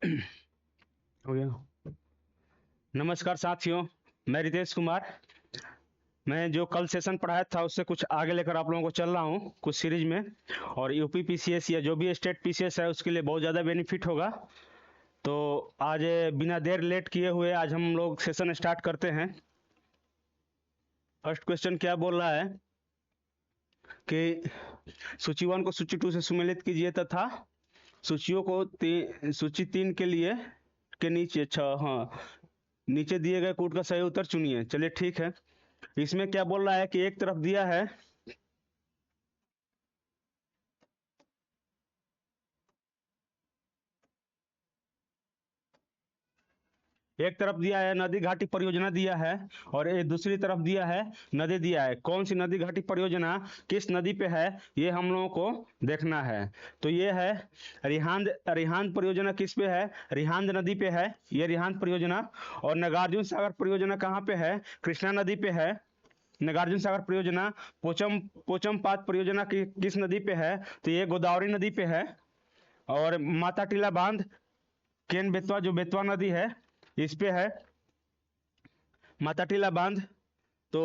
हो गया। नमस्कार साथियों, मैं रितेश कुमार। मैं जो कल सेशन पढ़ाया था उससे कुछ आगे लेकर आप लोगों को चल रहा हूँ कुछ सीरीज में। और यूपी पीसीएस या जो भी स्टेट पीसीएस है उसके लिए बहुत ज़्यादा बेनिफिट होगा। तो आज बिना देर लेट किए हुए आज हम लोग सेशन स्टार्ट करते हैं। फर्स्ट क्वेश्चन क्या बोल रहा है कि सूची 1 को सूची 2 से सुमेलित कीजिए तथा सूचियों को सूची 3 के लिए के नीचे, अच्छा हाँ, नीचे दिए गए कोड का सही उत्तर चुनिए। चलिए ठीक है। इसमें क्या बोल रहा है कि एक तरफ दिया है एक तरफ दिया है नदी घाटी परियोजना दिया है, और एक दूसरी तरफ दिया है नदी दिया है। कौन सी नदी घाटी परियोजना किस नदी पे है ये हम लोगों को देखना है। तो ये है रिहांद। रिहांद परियोजना किस पे है? रिहांद नदी पे है ये रिहांद परियोजना। और नागार्जुन सागर परियोजना कहाँ पे है? कृष्णा नदी पे है नागार्जुन सागर परियोजना। पोचमपात परियोजना किस नदी पे है? तो ये गोदावरी नदी पे है। और माता टीला बांध केन बेतवा जो बेतवा नदी है इस पे है माता टीला बांध। तो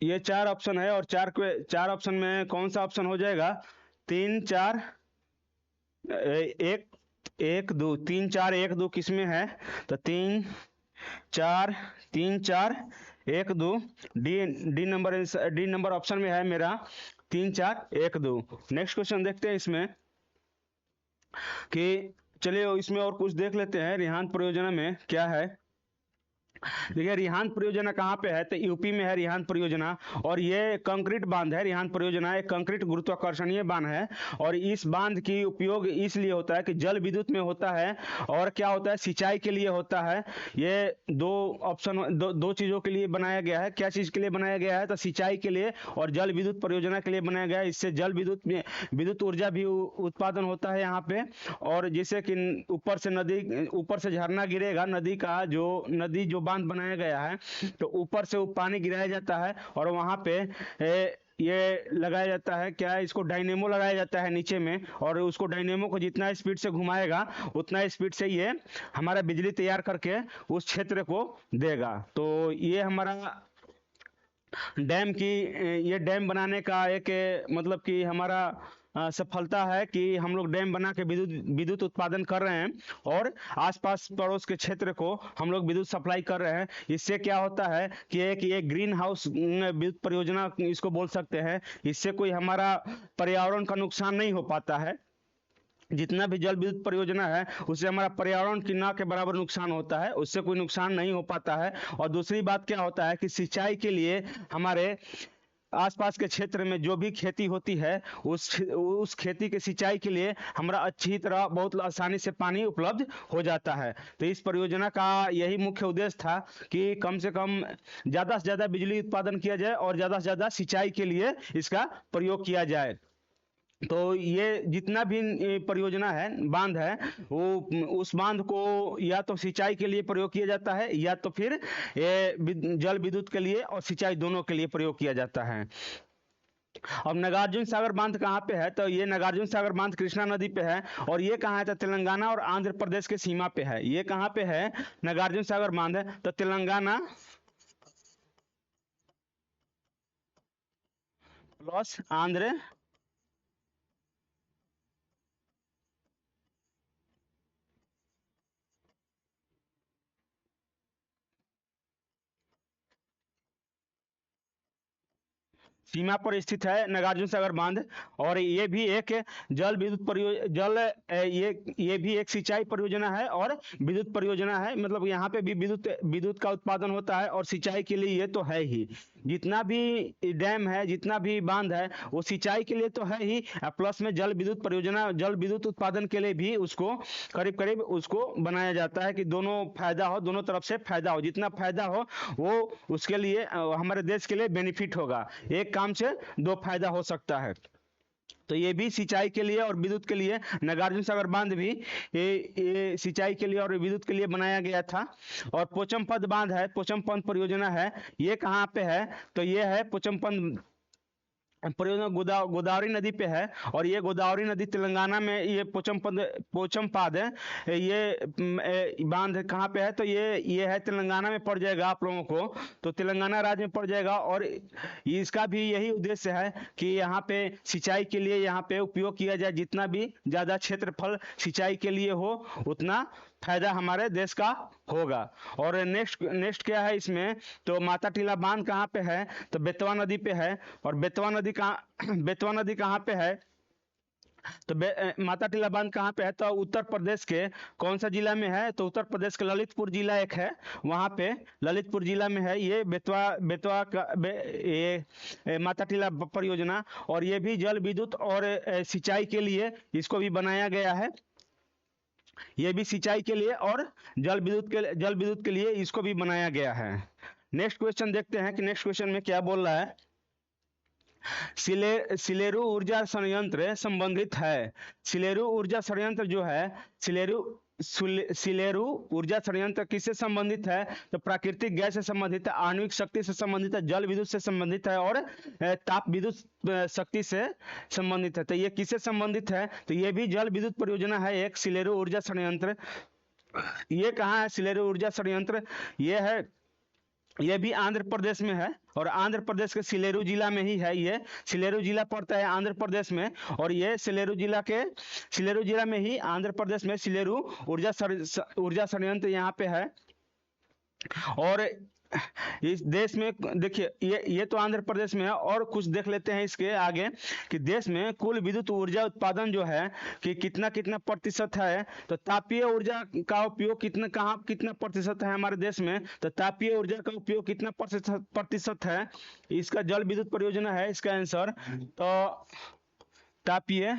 ये चार ऑप्शन है, और चार ऑप्शन में कौन सा ऑप्शन हो जाएगा? तीन चार एक, एक दो, तीन चार एक दो किस में है? तो चार तीन चार एक दो, डी डी नंबर ऑप्शन में है मेरा 3 4 1 2। नेक्स्ट क्वेश्चन देखते हैं इसमें कि, चलिए इसमें और कुछ देख लेते हैं रिहांद परियोजना में क्या है। देखिए रिहांद परियोजना कहाँ पे है? तो यूपी में है रिहांद परियोजना। और ये कंक्रीट बांध है। रिहांद परियोजना एक कंक्रीट गुरुत्वाकर्षणीय बांध है। और इस बांध की उपयोग इसलिए होता है कि जल विद्युत में होता है, और क्या होता है, सिंचाई के लिए होता है। ये दो ऑप्शन, दो चीजों के लिए बनाया गया है। क्या चीज के लिए बनाया गया है? तो सिंचाई के लिए और जल विद्युत परियोजना के लिए बनाया गया है। इससे जल विद्युत में विद्युत ऊर्जा भी उत्पादन होता है यहाँ पे। और जिससे कि ऊपर से झरना गिरेगा नदी का, नदी जो बांध बनाया गया है, तो ऊपर से वो पानी गिराया जाता है और वहां पे ये लगाया जाता है, क्या है, इसको डायनेमो लगाया जाता है नीचे में। और उसको डायनेमो को जितना स्पीड से घुमाएगा उतना स्पीड से ये हमारा बिजली तैयार करके उस क्षेत्र को देगा। तो ये हमारा डैम की ये डैम बनाने का एक मतलब कि हमारा सफलता है कि हम लोग डैम बना के विद्युत विद्युत उत्पादन कर रहे हैं, और आसपास पड़ोस के क्षेत्र को हम लोग विद्युत सप्लाई कर रहे हैं। इससे क्या होता है कि एक ये ग्रीन हाउस विद्युत परियोजना इसको बोल सकते हैं। इससे कोई हमारा पर्यावरण का नुकसान नहीं हो पाता है। जितना भी जल विद्युत परियोजना है उससे हमारा पर्यावरण की ना के बराबर नुकसान होता है, उससे कोई नुकसान नहीं हो पाता है। और दूसरी बात क्या होता है कि सिंचाई के लिए हमारे आसपास के क्षेत्र में जो भी खेती होती है उस खेती के सिंचाई के लिए हमारा अच्छी तरह बहुत आसानी से पानी उपलब्ध हो जाता है। तो इस परियोजना का यही मुख्य उद्देश्य था कि कम से कम ज़्यादा से ज़्यादा बिजली उत्पादन किया जाए और ज़्यादा से ज़्यादा सिंचाई के लिए इसका प्रयोग किया जाए। तो ये जितना भी परियोजना है, बांध है, वो उस बांध को या तो सिंचाई के लिए प्रयोग किया जाता है, या तो फिर ये जल विद्युत के लिए और सिंचाई दोनों के लिए प्रयोग किया जाता है। अब नागार्जुन सागर बांध कहाँ पे है? तो ये नागार्जुन सागर बांध कृष्णा नदी पे है। और ये कहाँ है? तो तेलंगाना और आंध्र प्रदेश के सीमा पे है। ये कहाँ पे है? नागार्जुन सागर बांध है तो तेलंगाना प्लस आंध्र सीमा पर स्थित है नागार्जुन सागर बांध। और ये भी एक जल विद्युत परियोजना, ये भी एक सिंचाई परियोजना है और विद्युत परियोजना है। मतलब यहाँ पे भी विद्युत विद्युत का उत्पादन होता है, और सिंचाई के लिए ये तो है ही। जितना भी डैम है, जितना भी बांध है, वो सिंचाई के लिए तो है ही, प्लस में जल विद्युत परियोजना, जल विद्युत उत्पादन के लिए भी उसको करीब करीब उसको बनाया जाता है कि दोनों फायदा हो, दोनों तरफ से फायदा हो। जितना फायदा हो वो उसके लिए हमारे देश के लिए बेनिफिट होगा। एक काम से दो फायदा हो सकता है। तो ये भी सिंचाई के लिए और विद्युत के लिए नागार्जुन सागर बांध भी ये सिंचाई के लिए और विद्युत के लिए बनाया गया था। और पोचमपद बांध है, पोचमपद परियोजना है, ये कहाँ पे है? तो ये है पोचमपद परियोजना गोदावरी नदी पे है, और ये गोदावरी नदी तेलंगाना में, ये पोचमपाद है ये। बांध कहाँ पे है, तो ये है तेलंगाना में पड़ जाएगा आप लोगों को, तो तेलंगाना राज्य में पड़ जाएगा। और इसका भी यही उद्देश्य है कि यहाँ पे सिंचाई के लिए यहाँ पे उपयोग किया जाए, जितना भी ज़्यादा क्षेत्रफल सिंचाई के लिए हो उतना फायदा हमारे देश का होगा। और नेक्स्ट नेक्स्ट क्या है इसमें, तो माता टीला बांध कहाँ पे है, तो बेतवा नदी पे है। और बेतवा नदी कहाँ बेतवा नदी कहाँ पे है, तो माता टीला बांध कहाँ पे है, तो उत्तर प्रदेश के कौन सा जिला में है, तो उत्तर प्रदेश के ललितपुर जिला एक है, वहाँ पे ललितपुर जिला में है ये बेतवा बेतवा का माता टीला परियोजना। और ये भी जल विद्युत और सिंचाई के लिए इसको भी बनाया गया है। ये भी सिंचाई के लिए और जल विद्युत के लिए इसको भी बनाया गया है। नेक्स्ट क्वेश्चन देखते हैं कि नेक्स्ट क्वेश्चन में क्या बोल रहा है। सिलेरू ऊर्जा संयंत्र संबंधित है। सिलेरू ऊर्जा संयंत्र जो है, सिलेरू ऊर्जा संयंत्र किससे संबंधित है, तो प्राकृतिक गैस से संबंधित है, आणविक शक्ति से संबंधित है, जल विद्युत से संबंधित है, और ताप विद्युत शक्ति से संबंधित है। तो ये किससे संबंधित है, तो ये भी जल विद्युत परियोजना है एक, सिलेरू ऊर्जा संयंत्र। ये कहाँ है सिलेरू ऊर्जा संयंत्र, ये भी आंध्र प्रदेश में है, और आंध्र प्रदेश के सिलेरू जिला में ही है। ये सिलेरू जिला पड़ता है आंध्र प्रदेश में, और ये सिलेरू जिला में ही आंध्र प्रदेश में सिलेरू ऊर्जा संयंत्र यहाँ पे है। और इस देश में देखिए, ये तो आंध्र प्रदेश में है। और कुछ देख लेते हैं इसके आगे कि देश में कुल विद्युत ऊर्जा उत्पादन जो है कि कितना प्रतिशत है, तो तापीय ऊर्जा का उपयोग कितना प्रतिशत है हमारे देश में, तो तापीय ऊर्जा का उपयोग कितना प्रतिशत है, इसका जल विद्युत परियोजना है इसका आंसर। तो तापीय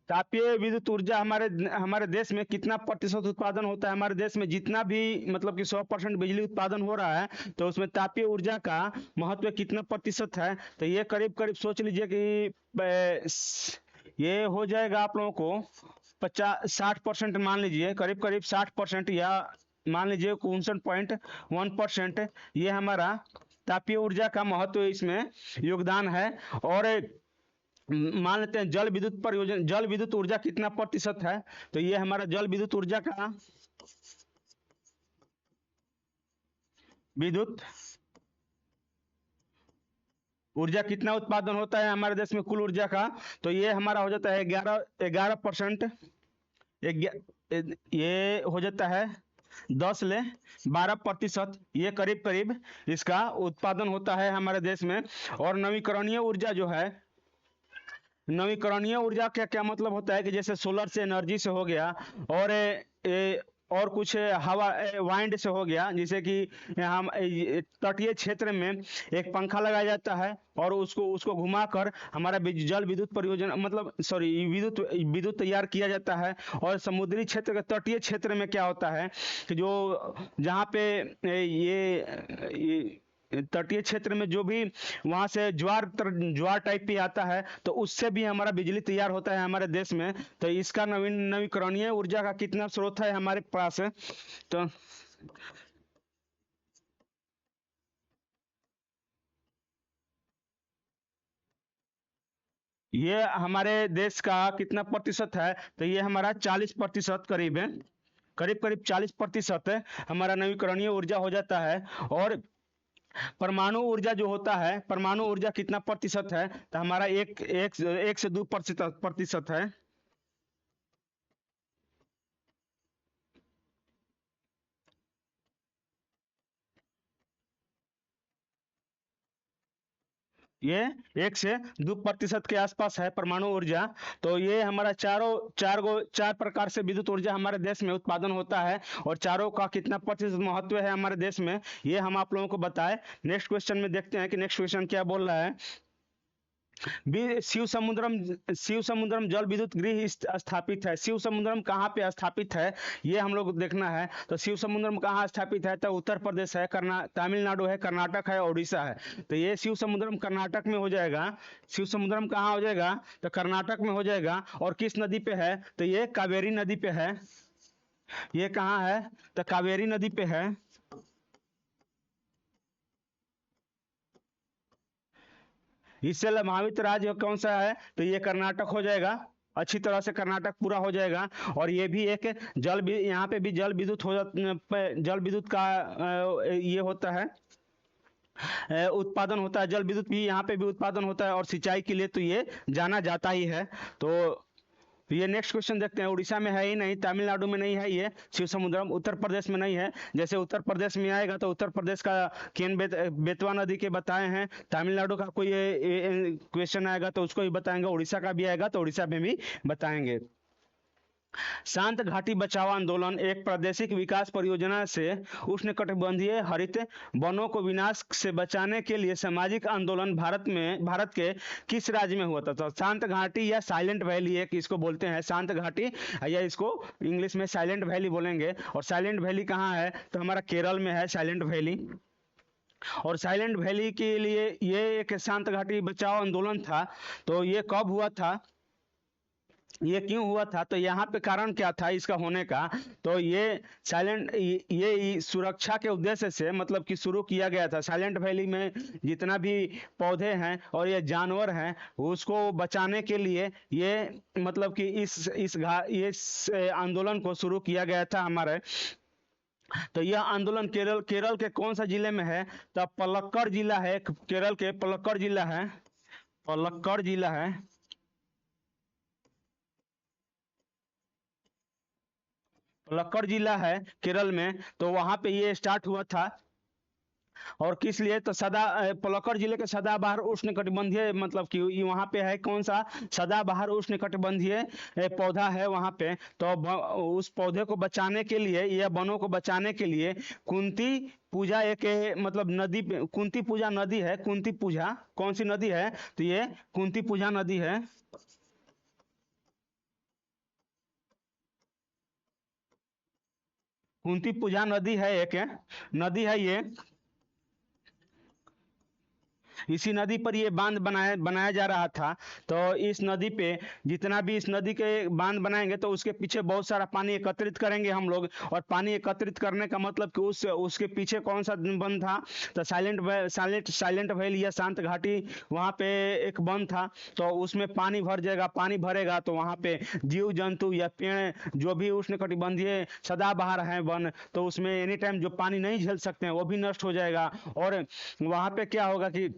तापीय विद्युत ऊर्जा हमारे देश में कितना प्रतिशत उत्पादन होता है, हमारे देश में जितना भी मतलब कि 100% बिजली उत्पादन हो रहा है, तो उसमें तापीय ऊर्जा का महत्व कितना प्रतिशत है, तो ये करीब करीब सोच लीजिए कि ये हो जाएगा आप लोगों को 60% मान लीजिए, करीब करीब 60%, या मान लीजिए 59.1% ये हमारा तापीय ऊर्जा का महत्व इसमें योगदान है। और मान लेते हैं जल विद्युत ऊर्जा कितना प्रतिशत है, तो ये हमारा जल विद्युत ऊर्जा कितना उत्पादन होता है हमारे देश में कुल ऊर्जा का, तो ये हमारा हो जाता है 11%। ये हो जाता है 10 ले 12%, ये करीब करीब इसका उत्पादन होता है हमारे देश में। और नवीकरणीय ऊर्जा जो है, नवीकरणीय ऊर्जा का क्या मतलब होता है कि जैसे सोलर से एनर्जी से हो गया, और कुछ हवा वाइंड से हो गया, जैसे कि हम तटीय क्षेत्र में एक पंखा लगाया जाता है और उसको घुमाकर हमारा जल विद्युत परियोजना मतलब सॉरी विद्युत तैयार किया जाता है। और समुद्री क्षेत्र के तटीय क्षेत्र में क्या होता है कि जो जहाँ पे ये तटीय क्षेत्र में जो भी वहां से ज्वार टाइप पे आता है, तो उससे भी हमारा बिजली तैयार होता है हमारे देश में। तो इसका नवीकरणीय ऊर्जा का कितना स्रोत है हमारे पास है, तो ये हमारे देश का कितना प्रतिशत है, तो ये हमारा 40% करीब है, करीब करीब 40% है हमारा नवीकरणीय ऊर्जा हो जाता है। और परमाणु ऊर्जा जो होता है, परमाणु ऊर्जा कितना प्रतिशत है, तो हमारा 1 से 2% है। ये 1 से 2% के आसपास है परमाणु ऊर्जा। तो ये हमारा चार प्रकार से विद्युत ऊर्जा हमारे देश में उत्पादन होता है, और चारों का कितना प्रतिशत महत्व है हमारे देश में, ये हम आप लोगों को बताए। नेक्स्ट क्वेश्चन में देखते हैं कि नेक्स्ट क्वेश्चन क्या बोल रहा है। शिव समुद्रम जल विद्युत गृह स्थापित है। शिव समुद्रम कहाँ पे स्थापित है, ये हम लोग देखना है। तो शिव समुद्रम कहाँ स्थापित है, तो उत्तर प्रदेश है, तमिलनाडु है, कर्नाटक है, उड़ीसा है। तो ये शिव समुद्रम कर्नाटक में हो जाएगा। शिव समुद्रम कहाँ हो जाएगा, तो कर्नाटक में हो जाएगा। और किस नदी पे है, तो ये कावेरी नदी पे है। ये कहाँ है, तो कावेरी नदी पे है। इससे लाभान्वित राज्य कौन सा है, तो ये कर्नाटक हो जाएगा। अच्छी तरह से कर्नाटक पूरा हो जाएगा। और ये भी एक जल भी, यहाँ पे भी जल विद्युत हो जल विद्युत का ये होता है, उत्पादन होता है। जल विद्युत भी यहाँ पे भी उत्पादन होता है, और सिंचाई के लिए तो ये जाना जाता ही है। तो ये नेक्स्ट क्वेश्चन देखते हैं। उड़ीसा में है ही नहीं, तमिलनाडु में नहीं है ये शिव समुद्रम, उत्तर प्रदेश में नहीं है। जैसे उत्तर प्रदेश में आएगा तो उत्तर प्रदेश का बेतवा नदी के बताए हैं। तमिलनाडु का कोई क्वेश्चन आएगा तो उसको भी बताएंगे। उड़ीसा का भी आएगा तो उड़ीसा में भी बताएंगे। शांत घाटी बचाओ आंदोलन एक प्रादेशिक विकास परियोजना से उष्णकटिबंधीय हरित वनों को विनाश से बचाने के लिए सामाजिक आंदोलन भारत के किस राज्य में हुआ था। तो शांत घाटी या साइलेंट वैली एक इसको बोलते हैं, शांत घाटी, या इसको इंग्लिश में साइलेंट वैली बोलेंगे। और साइलेंट वैली कहाँ है, तो हमारा केरल में है साइलेंट वैली। और साइलेंट वैली के लिए ये एक शांत घाटी बचाओ आंदोलन था। तो ये कब हुआ था, ये क्यों हुआ था, तो यहाँ पे कारण क्या था इसका होने का। तो ये साइलेंट, ये सुरक्षा के उद्देश्य से मतलब कि शुरू किया गया था। साइलेंट वैली में जितना भी पौधे हैं और ये जानवर हैं उसको बचाने के लिए ये मतलब कि इस आंदोलन को शुरू किया गया था हमारे। तो यह आंदोलन केरल के कौन सा जिले में है, तो पलक्कड़ जिला है, केरल के पलक्कड़ जिला है, पलक्कड़ जिला है, पलक्कड़ जिला है केरल में। तो वहां पे ये स्टार्ट हुआ था। और किस लिए, तो पलक्कड़ जिले के सदाबहार उष्णकटिबंधीय मतलब कि वहां पे है कौन सा, सदाबहार उष्णकटिबंधीय पौधा है वहां पे। तो उस पौधे को बचाने के लिए या वनों को बचाने के लिए कुंती पूजा एक मतलब नदी पे, कुंती पूजा नदी है। कुंती पूजा कौन सी नदी है, तो ये कुंती पूजा नदी है। कुंती पूजा नदी है, एक नदी है ये। इसी नदी पर ये बांध बनाया जा रहा था। तो इस नदी पे जितना भी इस नदी के बांध बनाएंगे तो उसके पीछे बहुत सारा पानी एकत्रित करेंगे हम लोग। और पानी एकत्रित करने का मतलब कि उसके पीछे कौन सा बंध था, तो साइलेंट वैली या शांत घाटी, वहाँ पे एक बंध था। तो उसमें पानी भर जाएगा, पानी भरेगा तो वहाँ पे जीव जंतु या पेड़ जो भी उष्णकटिबंधीय सदाबहार हैं वन, तो उसमें एनी टाइम जो पानी नहीं झेल सकते हैं वो भी नष्ट हो जाएगा। और वहाँ पे क्या होगा कि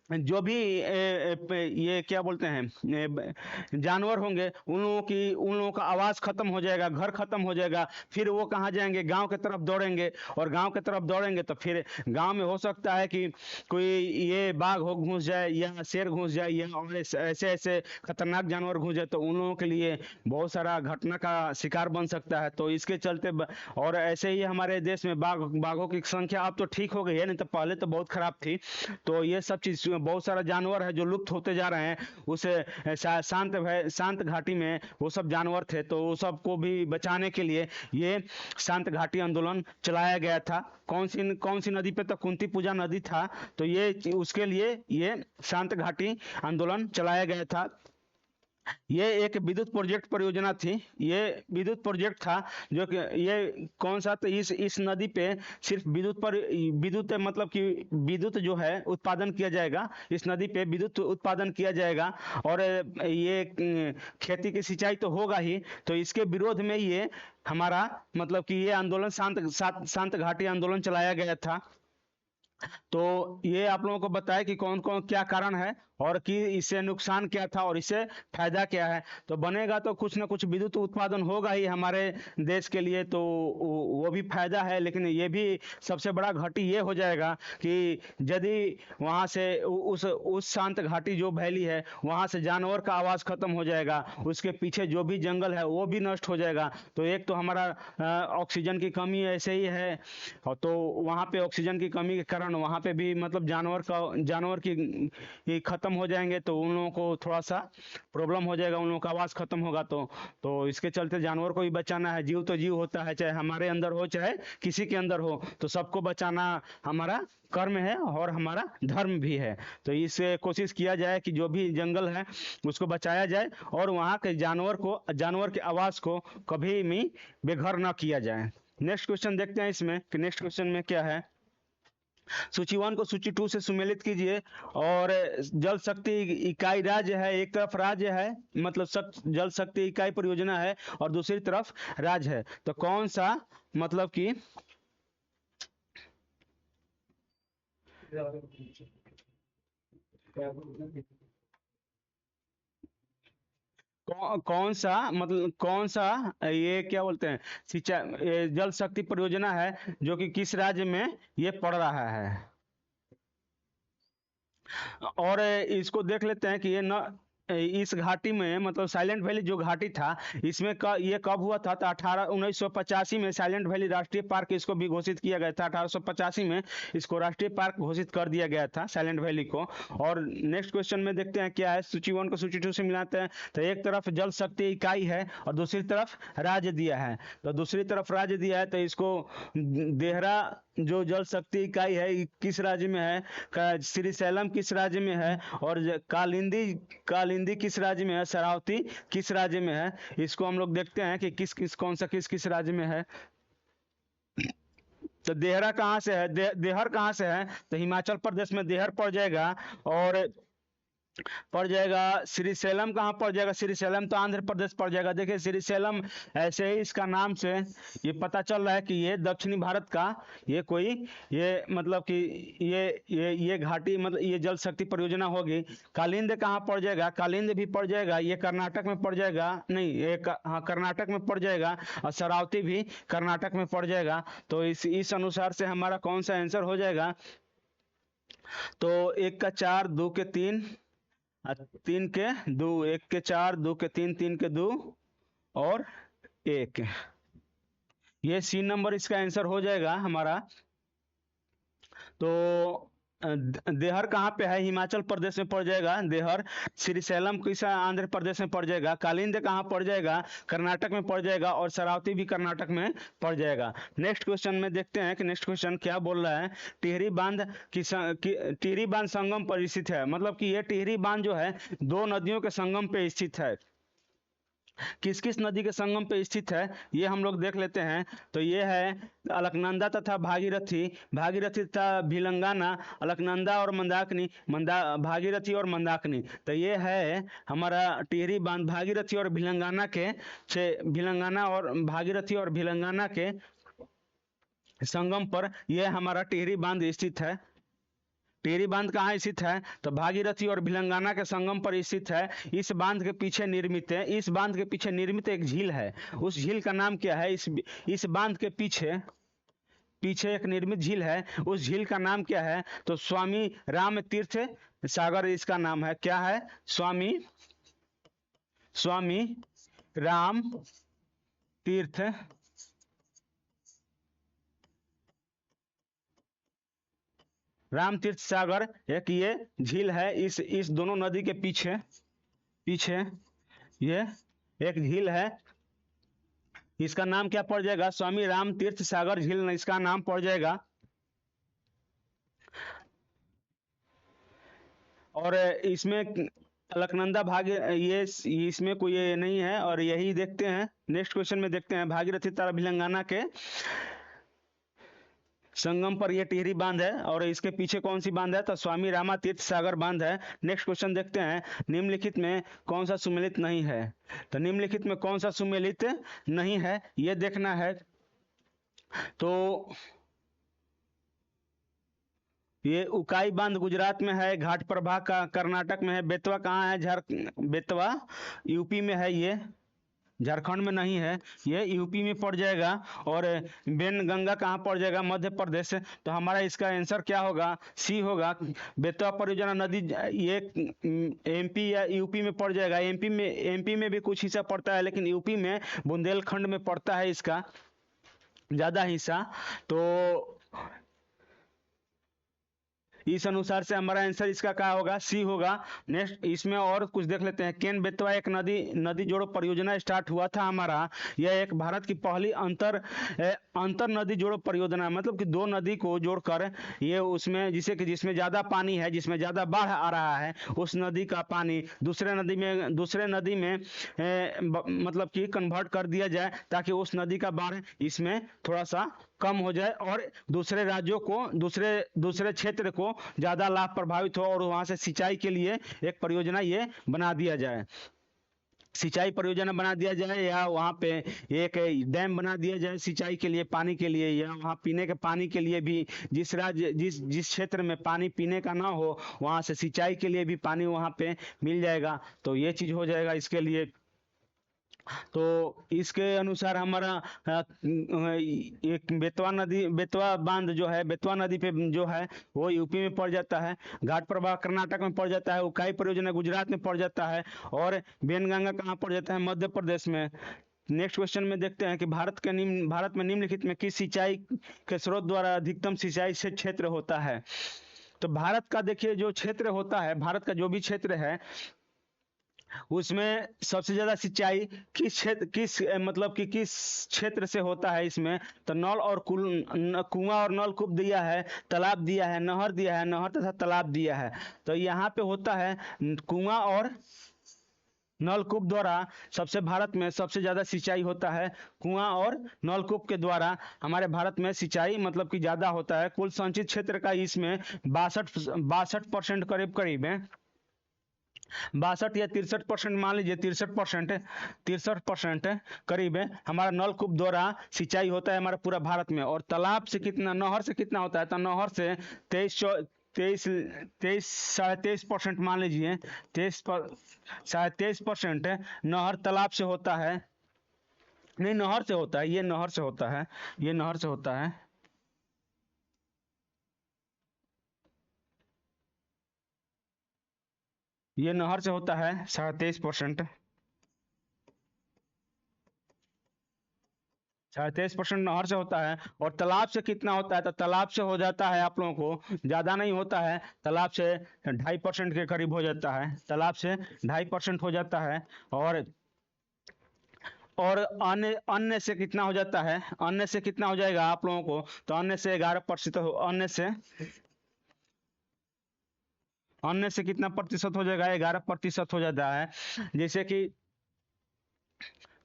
जो भी ये क्या बोलते हैं जानवर होंगे उन लोगों का आवाज खत्म हो जाएगा, घर खत्म हो जाएगा। फिर वो कहाँ जाएंगे, गांव की तरफ दौड़ेंगे। और गांव की तरफ दौड़ेंगे तो फिर गांव में हो सकता है कि कोई ये बाघ हो घुस जाए या शेर घुस जाए या और ऐसे ऐसे खतरनाक जानवर घुस जाए, तो उन लोगों के लिए बहुत सारा घटना का शिकार बन सकता है। तो इसके चलते और ऐसे ही हमारे देश में बाघों की संख्या अब तो ठीक हो गई है, नहीं तो पहले तो बहुत खराब थी। तो ये सब चीज, बहुत सारा जानवर है जो लुप्त होते जा रहे हैं। उस शांत घाटी में वो सब जानवर थे, तो वो सब को भी बचाने के लिए ये शांत घाटी आंदोलन चलाया गया था। कौन सी नदी पे, तो कुंती पूजा नदी था। तो ये उसके लिए ये शांत घाटी आंदोलन चलाया गया था। ये एक विद्युत प्रोजेक्ट परियोजना थी। ये विद्युत प्रोजेक्ट था जो कि ये कौन सा, तो इस नदी पे सिर्फ विद्युत मतलब कि विद्युत जो है उत्पादन किया जाएगा। इस नदी पे विद्युत उत्पादन किया जाएगा। और ये खेती की सिंचाई तो होगा ही। तो इसके विरोध में ये हमारा मतलब कि ये आंदोलन शांत घाटी आंदोलन चलाया गया था। तो ये आप लोगों को बताया कि कौन कौन क्या कारण है और कि इससे नुकसान क्या था और इससे फायदा क्या है। तो बनेगा तो कुछ ना कुछ विद्युत उत्पादन होगा ही हमारे देश के लिए, तो वो भी फायदा है। लेकिन ये भी सबसे बड़ा घाटी ये हो जाएगा कि यदि वहाँ से उस शांत घाटी जो वैली है वहाँ से जानवर का आवाज खत्म हो जाएगा, उसके पीछे जो भी जंगल है वो भी नष्ट हो जाएगा। तो एक तो हमारा ऑक्सीजन की कमी ऐसे ही है। और तो वहाँ पे ऑक्सीजन की कमी के कारण वहाँ पे भी मतलब जानवर की खत्म खत्म हो जाएंगे तो उन लोगों को थोड़ा सा प्रॉब्लम हो जाएगा, उन लोगों का आवाज खत्म होगा तो इसके चलते जानवर को भी बचाना है। जीव तो जीव होता है, चाहे हमारे अंदर हो चाहे किसी के अंदर हो, तो सबको बचाना हमारा कर्म है और हमारा धर्म भी है। तो इससे कोशिश किया जाए कि जो भी जंगल है उसको बचाया जाए और वहाँ के जानवर के आवाज को कभी भी बेघर ना किया जाए। नेक्स्ट क्वेश्चन देखते हैं इसमें कि नेक्स्ट क्वेश्चन में क्या है। सूची 1 को सूची 2 से सुमेलित कीजिए। और जल शक्ति इकाई राज्य है, एक तरफ राज्य है मतलब जल शक्ति इकाई परियोजना है और दूसरी तरफ राज्य है, तो कौन सा मतलब कि कौन सा मतलब कौन सा ये क्या बोलते हैं सिंचाई जल शक्ति परियोजना है जो कि किस राज्य में ये पड़ रहा है। और इसको देख लेते हैं कि ये न इस घाटी में मतलब साइलेंट वैली जो घाटी था इसमें ये कब हुआ था, तो 1985 में साइलेंट वैली राष्ट्रीय पार्क इसको भी घोषित किया गया था। 1885 में इसको राष्ट्रीय पार्क घोषित कर दिया गया था साइलेंट वैली को। और नेक्स्ट क्वेश्चन में देखते हैं क्या है, सूची 1 को सूची 2 से मिलाते हैं। तो एक तरफ जल शक्ति इकाई है और दूसरी तरफ राज्य दिया है, तो दूसरी तरफ राज्य दिया है तो इसको देहरा जो जल शक्ति इकाई है किस राज्य में है, श्रीशैलम किस राज्य में है, और कालिंदी किस राज्य में है, शरावती किस राज्य में है। इसको हम लोग देखते हैं कि कौन सा किस राज्य में है। तो देहरा कहाँ से है, देहर कहाँ से है, तो हिमाचल प्रदेश में देहर पड़ जाएगा। और पड़ जाएगा श्रीशैलम, कहाँ पड़ जाएगा, श्रीशैलम तो आंध्र प्रदेश पड़ जाएगा। देखिए श्रीशैलम ऐसे ही इसका नाम से ये पता चल रहा है कि ये दक्षिणी भारत का ये मतलब कि ये घाटी मतलब ये जल शक्ति परियोजना होगी। कालिंद कहाँ पड़ जाएगा, कालिंद भी पड़ जाएगा, ये कर्नाटक में पड़ जाएगा, नहीं ये हाँ कर्नाटक में पड़ जाएगा, और शरावती भी कर्नाटक में पड़ जाएगा। तो इस अनुसार से हमारा कौन सा आंसर हो जाएगा, तो 1 का 4 2 के 3 3 के 2, 1 के 4 2 के 3 3 के 2 और 1, ये सी नंबर इसका आंसर हो जाएगा हमारा। तो देहर कहाँ पे है, हिमाचल प्रदेश में पड़ जाएगा देहर। श्रीशैलम किस आंध्र प्रदेश में पड़ जाएगा, कालिंद कहाँ पड़ जाएगा, कर्नाटक में पड़ जाएगा, और शरावती भी कर्नाटक में पड़ जाएगा। नेक्स्ट क्वेश्चन में देखते हैं कि नेक्स्ट क्वेश्चन क्या बोल रहा है। टिहरी बांध टिहरी बांध संगम पर स्थित है, मतलब कि ये टिहरी बांध जो है दो नदियों के संगम पे स्थित है। किस किस नदी के संगम पे स्थित है ये हम लोग देख लेते हैं। तो ये है अलकनंदा तथा भागीरथी, भागीरथी तथा भिलंगाना, अलकनंदा और मंदाकिनी, भागीरथी और मंदाकिनी। तो ये है हमारा टिहरी बांध भागीरथी और भिलंगाना और भागीरथी और भिलंगाना के संगम पर यह हमारा टिहरी बांध स्थित है। टिहरी बांध कहाँ स्थित है, तो भागीरथी और भिलंगाना के संगम पर स्थित है। इस बांध के पीछे निर्मित एक झील है, उस झील का नाम क्या है, इस बांध के पीछे एक निर्मित झील है, उस झील का नाम क्या है, तो स्वामी राम तीर्थ सागर इसका नाम है। क्या है, स्वामी राम तीर्थ सागर एक ये झील है। इस दोनों नदी के पीछे ये एक झील है, इसका नाम क्या पड़ जाएगा, स्वामी राम तीर्थ सागर झील इसका नाम पड़ जाएगा। और इसमें अलकनंदा ये इसमें कोई ये नहीं है। और यही देखते हैं नेक्स्ट क्वेश्चन में देखते हैं, भागीरथी तथा भिलंगाना के संगम पर यह टिहरी बांध है और इसके पीछे कौन सी बांध है, तो स्वामी रामा तीर्थ सागर बांध है। नेक्स्ट क्वेश्चन देखते हैं, निम्नलिखित में कौन सा सुमेलित नहीं है, तो निम्नलिखित में कौन सा सुमेलित नहीं है यह देखना है। तो ये उकाई बांध गुजरात में है, घाट प्रभा का कर्नाटक में है, बेतवा कहाँ है, बेतवा यूपी में है, ये झारखंड में नहीं है, ये यूपी में पड़ जाएगा। और बेनगंगा कहाँ पड़ जाएगा, मध्य प्रदेश। तो हमारा इसका आंसर क्या होगा, सी होगा। बेतवा परियोजना नदी ये एमपी या यूपी में पड़ जाएगा। एमपी में भी कुछ हिस्सा पड़ता है, लेकिन यूपी में बुंदेलखंड में पड़ता है इसका ज्यादा हिस्सा। तो इस अनुसार से हमारा आंसर इसका क्या होगा, सी होगा। नेक्स्ट इसमें और कुछ देख लेते हैं। केन बेतवा एक नदी नदी जोड़ो परियोजना स्टार्ट हुआ था हमारा। यह एक भारत की पहली अंतर नदी जोड़ो परियोजना, मतलब कि दो नदी को जोड़कर ये उसमें जिसमें ज़्यादा पानी है, जिसमें ज़्यादा बाढ़ आ रहा है, उस नदी का पानी दूसरे नदी में मतलब कि कन्वर्ट कर दिया जाए, ताकि उस नदी का बाढ़ इसमें थोड़ा सा कम हो जाए और दूसरे राज्यों को, दूसरे क्षेत्र को ज़्यादा लाभ प्रभावित हो, और वहाँ से सिंचाई के लिए एक परियोजना ये बना दिया जाए, सिंचाई परियोजना बना दिया जाए, या वहाँ पे एक डैम बना दिया जाए सिंचाई के लिए, पानी के लिए, या वहाँ पीने के पानी के लिए भी जिस क्षेत्र में पानी पीने का ना हो, वहाँ से सिंचाई के लिए भी पानी वहाँ पे मिल जाएगा। तो ये चीज़ हो जाएगा इसके लिए। तो इसके अनुसार हमारा एक बेतवा बांध जो है, बेतवा नदी पे जो है वो यूपी में पड़ जाता है, घाट प्रवाह कर्नाटक में पड़ जाता है, उकाई परियोजना गुजरात में पड़ जाता है, और बेनगंगा कहाँ पड़ जाता है, मध्य प्रदेश में। नेक्स्ट क्वेश्चन में देखते हैं कि भारत में निम्नलिखित में किस सिंचाई के स्रोत द्वारा अधिकतम सिंचाई से क्षेत्र होता है। तो भारत का देखिए जो क्षेत्र होता है, भारत का जो भी क्षेत्र है, उसमें सबसे ज्यादा सिंचाई किस मतलब कि किस क्षेत्र से होता है इसमें। तो नल और कुआं और नलकूप दिया है, तालाब दिया है, नहर तथा तालाब दिया है। तो यहाँ पे होता है कुआं और नलकूप द्वारा भारत में सबसे ज्यादा सिंचाई होता है। कुआं और नलकूप के द्वारा हमारे भारत में सिंचाई मतलब कि ज्यादा होता है। कुल संचित क्षेत्र का इसमें 62% करीब है, 62 या 63% मान लीजिए, 63% करीब है हमारा नलकूप द्वारा सिंचाई होता है हमारे पूरा भारत में। और तालाब से कितना, नहर से कितना होता है, तो नहर से 23-23% मान लीजिए, 23% नहर तालाब से होता है, नहीं नहर से होता है, ये नहर से होता है, ये नहर से होता है। ये नहर से होता है 23%, 23% नहर से होता है। और तालाब से कितना होता है, तो तालाब से हो जाता है आप लोगों को, ज्यादा नहीं होता है, तालाब से 2.5% के करीब हो जाता है, तालाब से 2.5% हो जाता है। और अन्य से कितना हो जाता है, अन्य से कितना हो जाएगा आप लोगों को, तो अन्य से 11%, अन्य से कितना प्रतिशत हो जाएगा, 11% हो जाता है। जैसे कि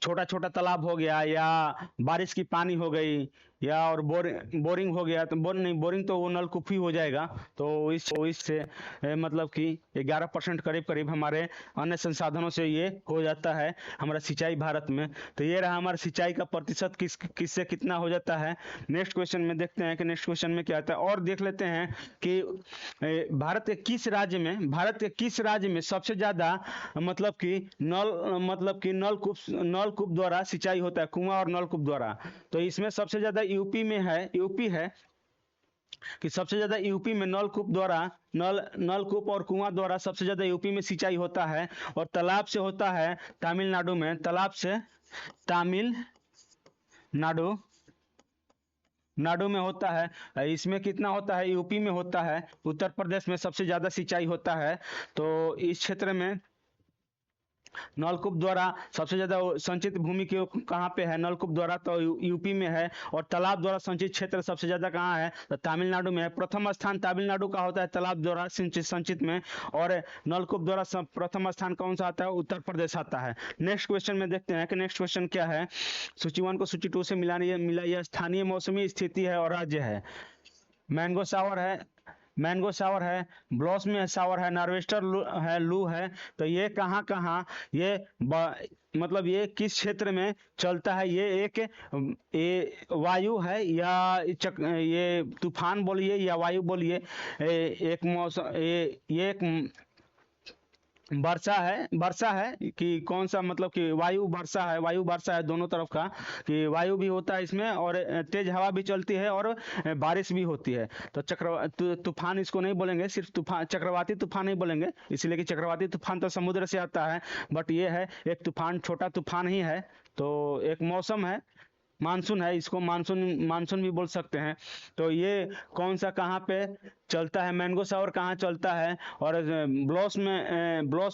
छोटा छोटा तालाब हो गया, या बारिश की पानी हो गई, या और बोरिंग हो गया, तो बोरिंग तो वो नलकूप ही हो जाएगा। तो इससे मतलब कि 11% करीब हमारे अन्य संसाधनों से ये हो जाता है हमारा सिंचाई भारत में। तो ये रहा हमारा सिंचाई का प्रतिशत किससे कितना हो जाता है। नेक्स्ट क्वेश्चन में देखते हैं कि नेक्स्ट क्वेश्चन में क्या आता है, और देख लेते हैं कि भारत के किस राज्य में सबसे ज्यादा मतलब कि नलकूप द्वारा सिंचाई होता है, कुआं और नलकूप द्वारा। तो इसमें सबसे ज्यादा यूपी है कि सबसे ज्यादा यूपी में नलकूप और कुआं द्वारा सबसे ज्यादा यूपी में सिंचाई होता है। और तालाब से होता है तमिलनाडु में, नाडु में होता है। इसमें कितना होता है, यूपी में होता है। उत्तर प्रदेश में सबसे ज्यादा सिंचाई होता है। तो इस क्षेत्र में नलकूप द्वारा सबसे ज्यादा संचित भूमि कहाँ पे है, नलकूप द्वारा, तो यूपी में है। और तालाब द्वारा संचित क्षेत्र सबसे ज्यादा कहाँ है, तो तमिलनाडु में है। प्रथम स्थान तमिलनाडु का होता है तालाब द्वारा संचित में, और नलकूप द्वारा प्रथम स्थान कौन सा आता है, उत्तर प्रदेश आता है। नेक्स्ट क्वेश्चन में देखते हैं कि नेक्स्ट क्वेश्चन क्या है। सूची 1 को सूची 2 से मिलाइए। स्थानीय मौसमी स्थिति है और राज्य है। मैंगो सावर है, ब्लॉसमी सावर है, नार्वेस्टर है, लू है। तो ये कहाँ ये मतलब ये किस क्षेत्र में चलता है। ये वायु है, या ये तूफान बोलिए या वायु बोलिए, एक मौसम, ये एक वर्षा है कि कौन सा, मतलब कि वायु वर्षा है दोनों तरफ का, कि वायु भी होता है इसमें, और तेज हवा भी चलती है, और बारिश भी होती है। तो तूफान इसको नहीं बोलेंगे, सिर्फ तूफान, चक्रवाती तूफान नहीं बोलेंगे, इसलिए कि चक्रवाती तूफान तो समुद्र से आता है, बट ये है एक तूफान, छोटा तूफान ही है। तो एक मौसम है, मानसून है, इसको मानसून मानसून भी बोल सकते हैं। तो ये कौन सा कहाँ पे चलता है, मैंगो शावर कहाँ चलता है, और ब्लॉस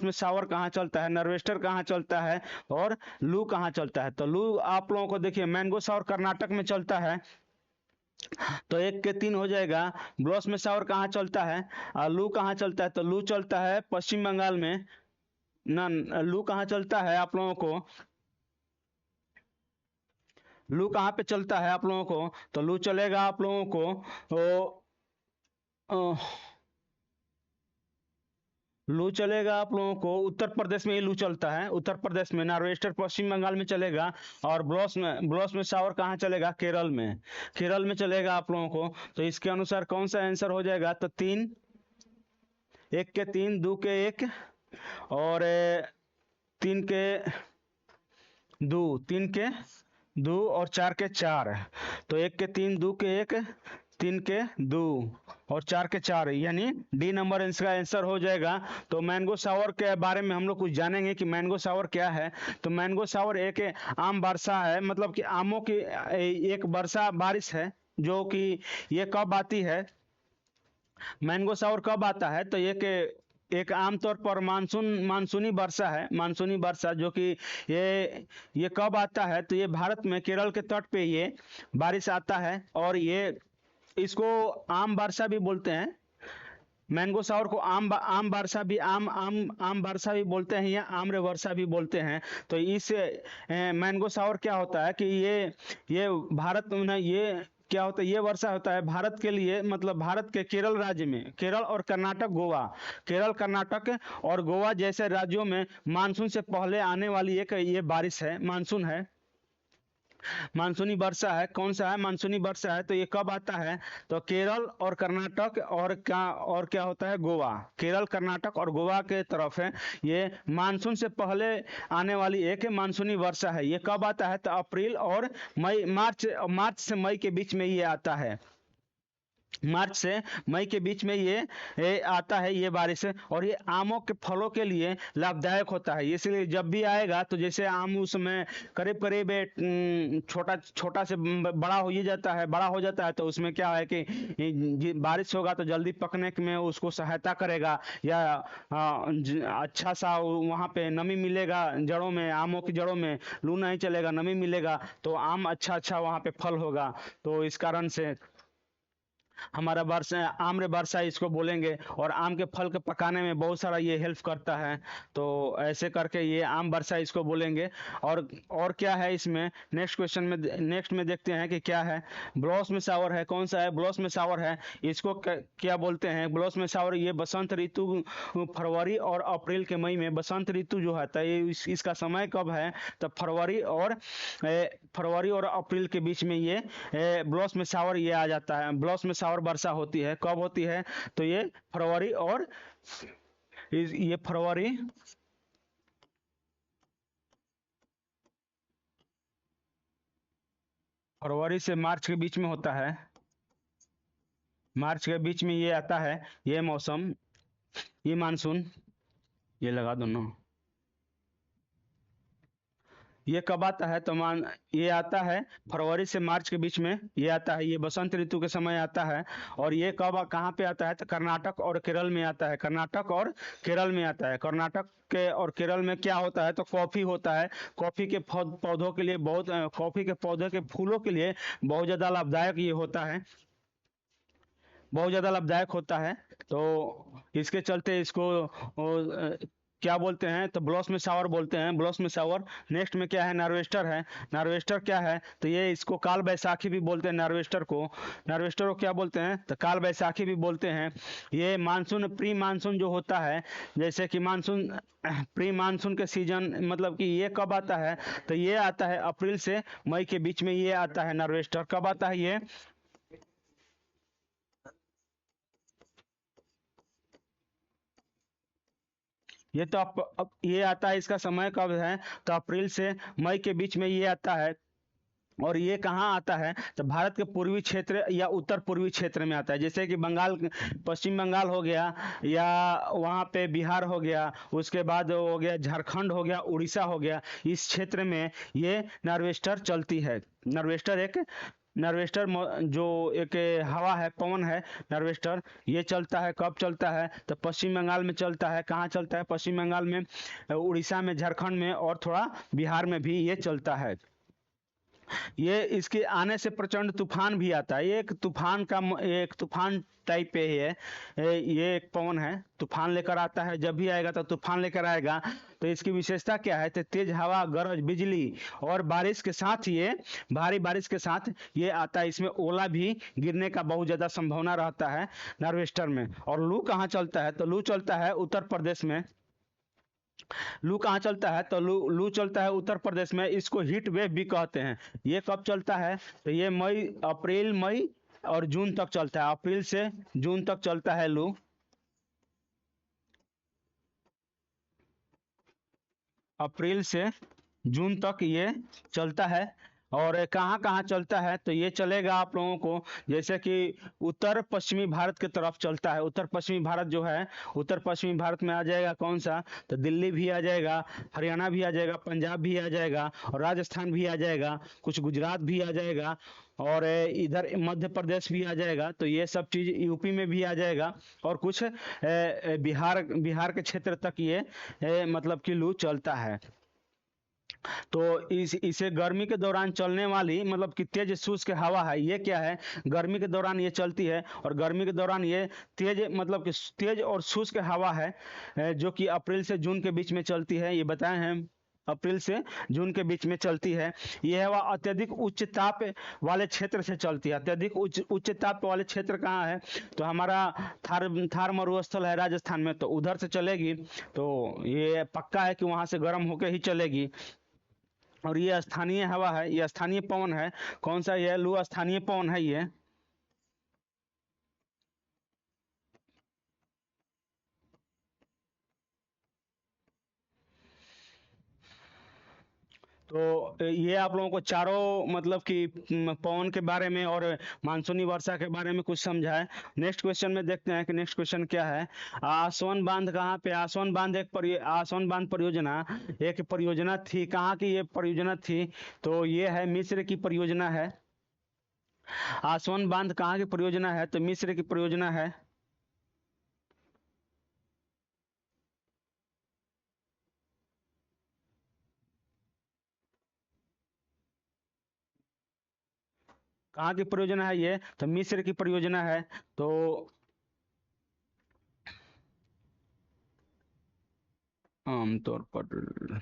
में शावर कहाँ चलता है, नॉर्वेस्टर कहाँ चलता है, और लू कहाँ चलता है। तो लू आप लोगों को देखिए, मैंगो शावर कर्नाटक में चलता है, तो 1 के 3 हो जाएगा। ब्लॉस में शावर कहाँ चलता है, और लू कहाँ चलता है, तो लू चलता है पश्चिम बंगाल में ना। लू कहाँ चलता है आप लोगों को, लू कहाँ पे चलता है आप लोगों को, तो लू चलेगा आप लोगों को ओ, लू चलेगा आप लोगों को उत्तर प्रदेश में ही लू चलता है, उत्तर प्रदेश में। नॉर्वेस्टर पश्चिम बंगाल में चलेगा, और ब्लॉस में शावर कहाँ चलेगा, केरल में, केरल में चलेगा आप लोगों को। तो इसके अनुसार कौन सा आंसर हो जाएगा, तो 1 के 3, 2 के 1, और 3 के 2, 3 के 2 और 4 के 4। तो 1 के 3, 2 के 1, 3 के 2 और 4 के 4, यानी डी नंबर इसका आंसर हो जाएगा। तो मैंगो शावर के बारे में हम लोग कुछ जानेंगे कि मैंगो शावर क्या है। तो मैंगो शावर एक आम वर्षा है, मतलब कि आमों की एक वर्षा बारिश है, जो कि ये कब आती है, मैंगो शावर कब आता है, तो एक आमतौर पर मानसूनी वर्षा है, मानसूनी वर्षा, जो कि ये कब आता है, तो ये भारत में केरल के तट पे ये बारिश आता है, और ये इसको आम वर्षा भी बोलते हैं। मैंगो शावर को आम वर्षा भी बोलते हैं, या आम्र वर्षा भी बोलते हैं। तो इस मैंगो शावर क्या होता है कि ये भारत में ये क्या होता है, ये वर्षा होता है भारत के लिए, मतलब भारत के केरल राज्य में, केरल और कर्नाटक, गोवा, केरल कर्नाटक और गोवा जैसे राज्यों में मानसून से पहले आने वाली एक ये बारिश है, मानसून है, मानसूनी वर्षा है। कौन सा है, मानसूनी वर्षा है। तो ये कब आता है, तो केरल और कर्नाटक और क्या होता है, गोवा, केरल कर्नाटक और गोवा के तरफ है, ये मानसून से पहले आने वाली एक मानसूनी वर्षा है। ये कब आता है, तो अप्रैल और मई, मार्च से मई के बीच में ये आता है, मार्च से मई के बीच में ये आता है, ये बारिश है। और ये आमों के फलों के लिए लाभदायक होता है, इसलिए जब भी आएगा, तो जैसे आम उसमें करीब करीब छोटा छोटा से बड़ा हो ही जाता है, बड़ा हो जाता है, तो उसमें क्या है कि बारिश होगा तो जल्दी पकने में उसको सहायता करेगा, या अच्छा सा वहाँ पे नमी मिलेगा जड़ों में, आमों की जड़ों में लू नहीं चलेगा, नमी मिलेगा, तो आम अच्छा अच्छा वहाँ पे फल होगा। तो इस कारण से हमारा वर्षा, आम्र वर्षा इसको बोलेंगे, और आम के फल के पकाने में बहुत सारा ये हेल्प करता है। तो ऐसे करके ये आम वर्षा इसको बोलेंगे। और क्या है इसमें, नेक्स्ट में देखते हैं कि क्या है। ब्लॉस में शावर है, कौन सा है, ब्लॉस में शावर है, इसको क्या बोलते हैं, ब्लॉस में शावर, ये बसंत ऋतु, फरवरी और अप्रैल के मई में बसंत ऋतु जो है, तो ये इसका समय कब है, तो फरवरी और अप्रैल के बीच में ये ब्लॉस में शावर ये आ जाता है। ब्लॉस में शावर वर्षा होती है, कब होती है, तो ये फरवरी और ये फरवरी से मार्च के बीच में होता है, मार्च के बीच में ये आता है, ये मौसम, ये मानसून, ये लगा दोनों। ये कब आता है, तो ये आता है फरवरी से मार्च के बीच में ये आता है, ये बसंत ऋतु के समय आता है। और ये कब कहाँ पे आता है, तो कर्नाटक और केरल में आता है, कर्नाटक और केरल में आता है। कर्नाटक के और केरल में क्या होता है, तो कॉफी होता है, कॉफी के पौधों के लिए कॉफी के पौधे के फूलों के लिए बहुत ज़्यादा लाभदायक ये होता है, बहुत ज़्यादा लाभदायक होता है। तो इसके चलते इसको क्या बोलते हैं, तो ब्लॉस में शावर बोलते हैं, ब्लॉस में शावर। नेक्स्ट में क्या है, नार्वेस्टर है। नार्वेस्टर क्या है, तो ये इसको काल बैसाखी भी बोलते हैं, नार्वेस्टर को क्या बोलते हैं, तो काल बैसाखी भी बोलते हैं। ये मानसून, प्री मानसून जो होता है, जैसे कि मानसून, प्री मानसून के सीजन, मतलब कि ये कब आता है, तो ये आता है अप्रैल से मई के बीच में ये आता है। नार्वेस्टर कब आता है, ये तो अब ये आता है, इसका समय कब है, तो अप्रैल से मई के बीच में ये आता है। और ये कहाँ आता है, तो भारत के पूर्वी क्षेत्र या उत्तर पूर्वी क्षेत्र में आता है, जैसे कि बंगाल, पश्चिम बंगाल हो गया, या वहाँ पे बिहार हो गया, उसके बाद हो गया झारखंड हो गया, उड़ीसा हो गया, इस क्षेत्र में ये नार्वेस्टर चलती है। नार्वेस्टर एक नार्वेस्टर जो एक हवा है, पवन है, नार्वेस्टर, ये चलता है, कब चलता है, तो पश्चिम बंगाल में चलता है। कहाँ चलता है, पश्चिम बंगाल में, उड़ीसा में, झारखंड में, और थोड़ा बिहार में भी ये चलता है। ये इसके आने से प्रचंड तूफान भी आता है। ये एक तूफान का एक तूफान टाइप पे है। ये एक पवन है, तूफान लेकर आता है, जब भी आएगा तो तूफान लेकर आएगा। तो इसकी विशेषता क्या है, तो तेज हवा, गरज, बिजली और बारिश के साथ, ये भारी बारिश के साथ ये आता है। इसमें ओला भी गिरने का बहुत ज़्यादा संभावना रहता है नार्वेस्टर में। और लू कहाँ चलता है, तो लू चलता है उत्तर प्रदेश में। लू कहाँ चलता है, तो लू चलता है उत्तर प्रदेश में। इसको हीट वेव भी कहते हैं। ये कब चलता है, तो ये मई, अप्रैल, मई और जून तक चलता है। अप्रैल से जून तक चलता है लू। अप्रैल से जून तक ये चलता है। और कहाँ कहाँ चलता है, तो ये चलेगा आप लोगों को, जैसे कि उत्तर पश्चिमी भारत की तरफ चलता है। उत्तर पश्चिमी भारत जो है, उत्तर पश्चिमी भारत में आ जाएगा कौन सा, तो दिल्ली भी आ जाएगा, हरियाणा भी आ जाएगा, पंजाब भी आ जाएगा, और राजस्थान भी आ जाएगा, कुछ गुजरात भी आ जाएगा, और इधर मध्य प्रदेश भी आ जाएगा। तो ये सब चीज़ यूपी में भी आ जाएगा, और कुछ बिहार बिहार के क्षेत्र तक ये मतलब कि लू चलता है। तो इसे गर्मी के दौरान चलने वाली, मतलब कि तेज शुष्क हवा है, ये क्या है, गर्मी के दौरान ये चलती है। और गर्मी के दौरान ये तेज, मतलब कि तेज और शुष्क हवा है, जो कि अप्रैल से जून के बीच में चलती है, ये बताए हैं। अप्रैल से जून के बीच में चलती है। यह हवा अत्यधिक उच्च ताप वाले क्षेत्र से चलती है। अत्यधिक उच्च उच्च ताप वाले क्षेत्र कहाँ है, तो हमारा थार थार मरुस्थल है राजस्थान में, तो उधर से चलेगी। तो ये पक्का है कि वहां से गर्म होके ही चलेगी। और ये स्थानीय हवा है, ये स्थानीय पवन है। कौन सा, ये लू स्थानीय पवन है ये। तो ये आप लोगों को चारों, मतलब कि पवन के बारे में और मानसूनी वर्षा के बारे में कुछ समझा है। नेक्स्ट क्वेश्चन में देखते हैं कि नेक्स्ट क्वेश्चन क्या है। आसवन बांध कहाँ पे, आसवन बांध आसवन बांध परियोजना एक परियोजना थी। कहाँ की ये परियोजना थी, तो ये है मिस्र की परियोजना है। आसवन बांध कहाँ की परियोजना है, तो मिस्र की परियोजना है। कहाँ की परियोजना है ये, तो मिस्र की परियोजना है। तो आमतौर पर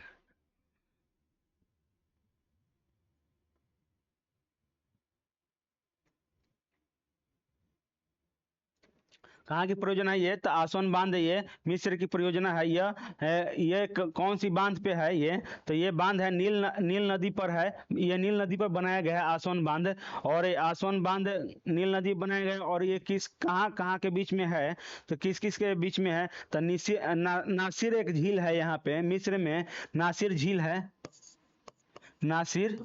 कहाँ की परियोजना है ये, तो आसवन बांध है, ये मिस्र की परियोजना है। ये कौन सी बांध पे है ये, तो ये बांध है नील नदी पर है। ये नील नदी पर बनाया गया है आसवन बांध। और ये आसवन बांध नील नदी बनाया गया है, और ये किस कहाँ कहाँ के बीच में है, तो किस किस के बीच में है, तो नासिर एक झील है यहाँ पे मिस्र में। नासिर झील है, नासिर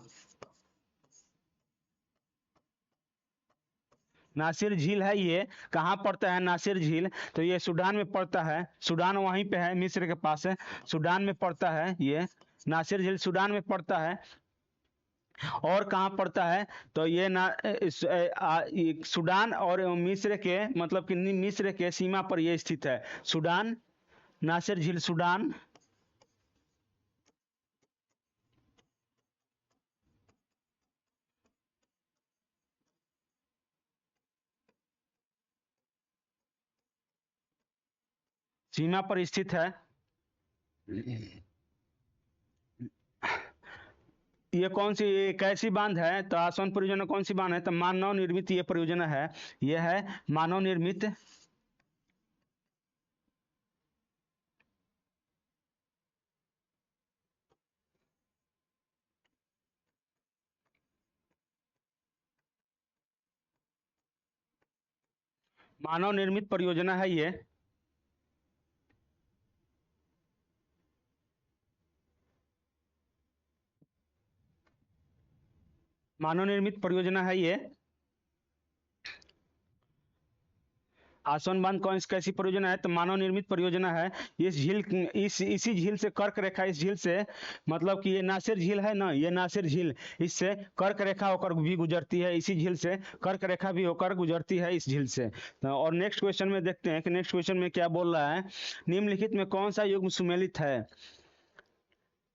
नासिर झील है ये। कहाँ पड़ता है नासिर झील, तो ये सूडान में पड़ता है। सूडान वहीं पे है, मिस्र के पास है, सूडान में पड़ता है ये। नासिर झील सूडान में पड़ता है। और कहाँ पड़ता है, तो ये सूडान और मिस्र के, मतलब कि मिस्र के सीमा पर ये स्थित है, सूडान। नासिर झील सूडान सीमा पर स्थित है। ये कौन सी, ये कैसी बांध है, तो आसवन परियोजना कौन सी बांध है, तो मानव निर्मित ये परियोजना है। ये है मानव निर्मित। मानव निर्मित परियोजना है ये। मानव निर्मित परियोजना है ये। आसवन बांध कौन कैसी परियोजना है? तो मानव निर्मित परियोजना है। इस झील इसी झील से कर्क रेखा, इस झील से मतलब कि ये नासिर झील है ना, ये नासिर झील, इससे कर्क रेखा होकर भी गुजरती है, इसी झील से कर्क रेखा भी होकर गुजरती है इस झील से। और नेक्स्ट क्वेश्चन में देखते हैं कि नेक्स्ट क्वेश्चन में क्या बोल रहा है। निम्नलिखित में कौन सा युग्म सुमेलित है?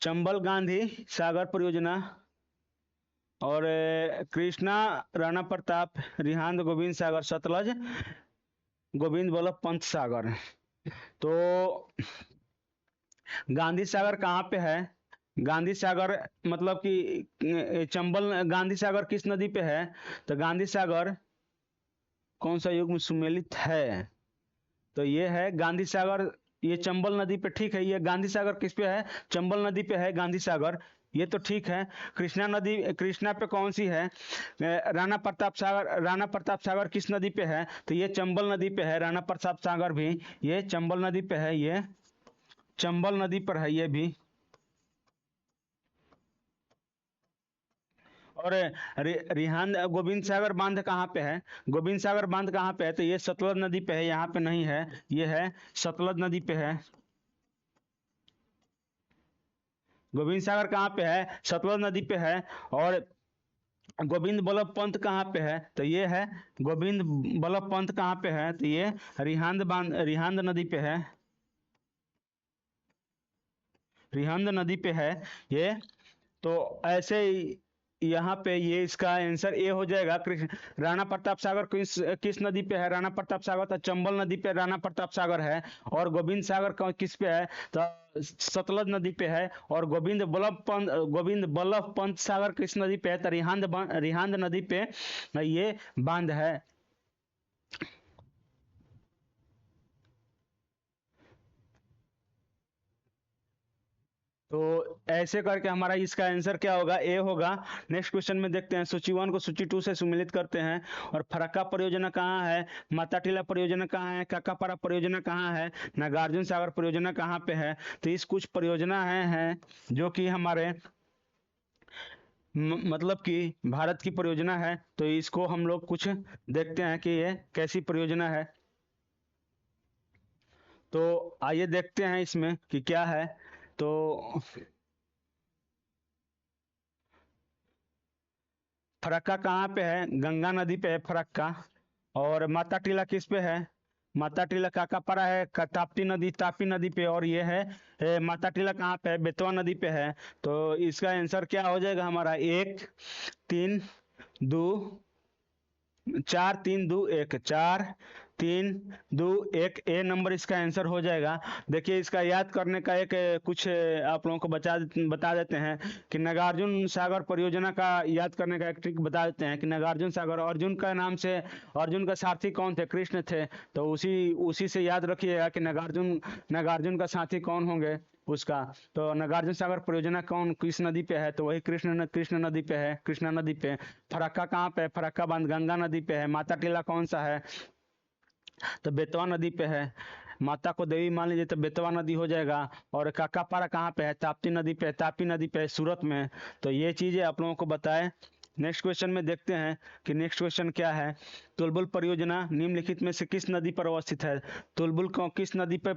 चंबल गांधी सागर परियोजना, और कृष्णा राणा प्रताप रिहांद गोविंद सागर सतलज गोविंद बल्लभ पंत सागर। तो गांधी सागर कहाँ पे है? गांधी सागर मतलब कि चंबल, गांधी सागर किस नदी पे है? तो गांधी सागर कौन सा युग्म सुमेलित है? तो ये है गांधी सागर, ये चंबल नदी पे, ठीक है। ये गांधी सागर किस पे है? चंबल नदी पे है गांधी सागर, ये तो ठीक है। कृष्णा नदी, कृष्णा पे कौन सी है? राणा प्रताप सागर, राणा प्रताप सागर किस नदी पे है? तो ये चंबल नदी पे है। राणा प्रताप सागर भी ये चंबल नदी पे है, ये चंबल नदी पर है ये भी। और रिहांद गोविंद सागर बांध कहाँ पे है? गोविंद सागर बांध कहाँ पे है? तो ये सतलज नदी पे है, यहाँ पे नहीं है, ये है सतलज नदी पे है। गोविंद सागर कहाँ पे है? सतलज नदी पे है। और गोविंद बल्लभ पंत कहाँ पे है? तो ये है गोविंद बल्लभ पंत कहाँ पे है? तो ये रिहांद बांध, रिहांद नदी पे है, रिहांद नदी पे है ये। तो ऐसे ही यहाँ पे ये इसका आंसर ए हो जाएगा। राणा प्रताप सागर किस किस नदी पे है? राणा प्रताप सागर तो चंबल नदी पे राणा प्रताप सागर है। और गोविंद सागर किस पे है? तो सतलज नदी पे है। और गोविंद बल्लभ पंत सागर किस नदी पे है? तो रिहांद नदी पे ये बांध है। तो ऐसे करके हमारा इसका आंसर क्या होगा? ए होगा। नेक्स्ट क्वेश्चन में देखते हैं। सूची 1 को सूची 2 से सुमेलित करते हैं। और फरक्का परियोजना कहाँ है? माताटीला परियोजना कहाँ है? काकापारा परियोजना कहाँ है? नागार्जुन सागर परियोजना कहाँ पे है? तो इस कुछ परियोजना हैं जो कि हमारे मतलब कि भारत की परियोजना है। तो इसको हम लोग कुछ देखते हैं कि ये कैसी परियोजना है। तो आइए देखते हैं इसमें कि क्या है। तो फरक्का कहाँ पे है? गंगा नदी पे है फरक्का। और माता टीला किस पे है? माता टीला काकापारा है, ताप्ती नदी, तापी नदी पे। और ये है माता टीला कहाँ पे है? बेतवा नदी पे है। तो इसका आंसर क्या हो जाएगा हमारा? 1 3 2 4 3 2 1 4 3 2 1 ए नंबर इसका आंसर हो जाएगा। देखिए इसका याद करने का एक कुछ आप लोगों को बता देते हैं कि नागार्जुन सागर परियोजना का याद करने का एक ट्रिक बता देते हैं कि नागार्जुन सागर, अर्जुन का नाम से, अर्जुन का सारथी कौन थे? कृष्ण थे। तो उसी उसी से याद रखिएगा कि नागार्जुन, नागार्जुन का साथी कौन होंगे उसका। तो नागार्जुन सागर परियोजना कौन किस नदी पे है? तो वही कृष्ण नदी पे है, कृष्णा नदी पे। फरक्का कहाँ पे है? फरक्का बांध गंगा नदी पे है। माता टीला कौन सा है? तो बेतवा नदी पे है। माता को देवी मान लीजिए तो बेतवा नदी हो जाएगा। और काकापारा कहाँ पे है? ताप्ती नदी पे, तापी नदी पे, सूरत में। तो ये चीजें आप लोगों को बताए। नेक्स्ट क्वेश्चन में देखते हैं कि नेक्स्ट क्वेश्चन क्या है। तुलबुल परियोजना निम्नलिखित में से किस नदी पर अवस्थित है? तुलबुल को किस नदी पे,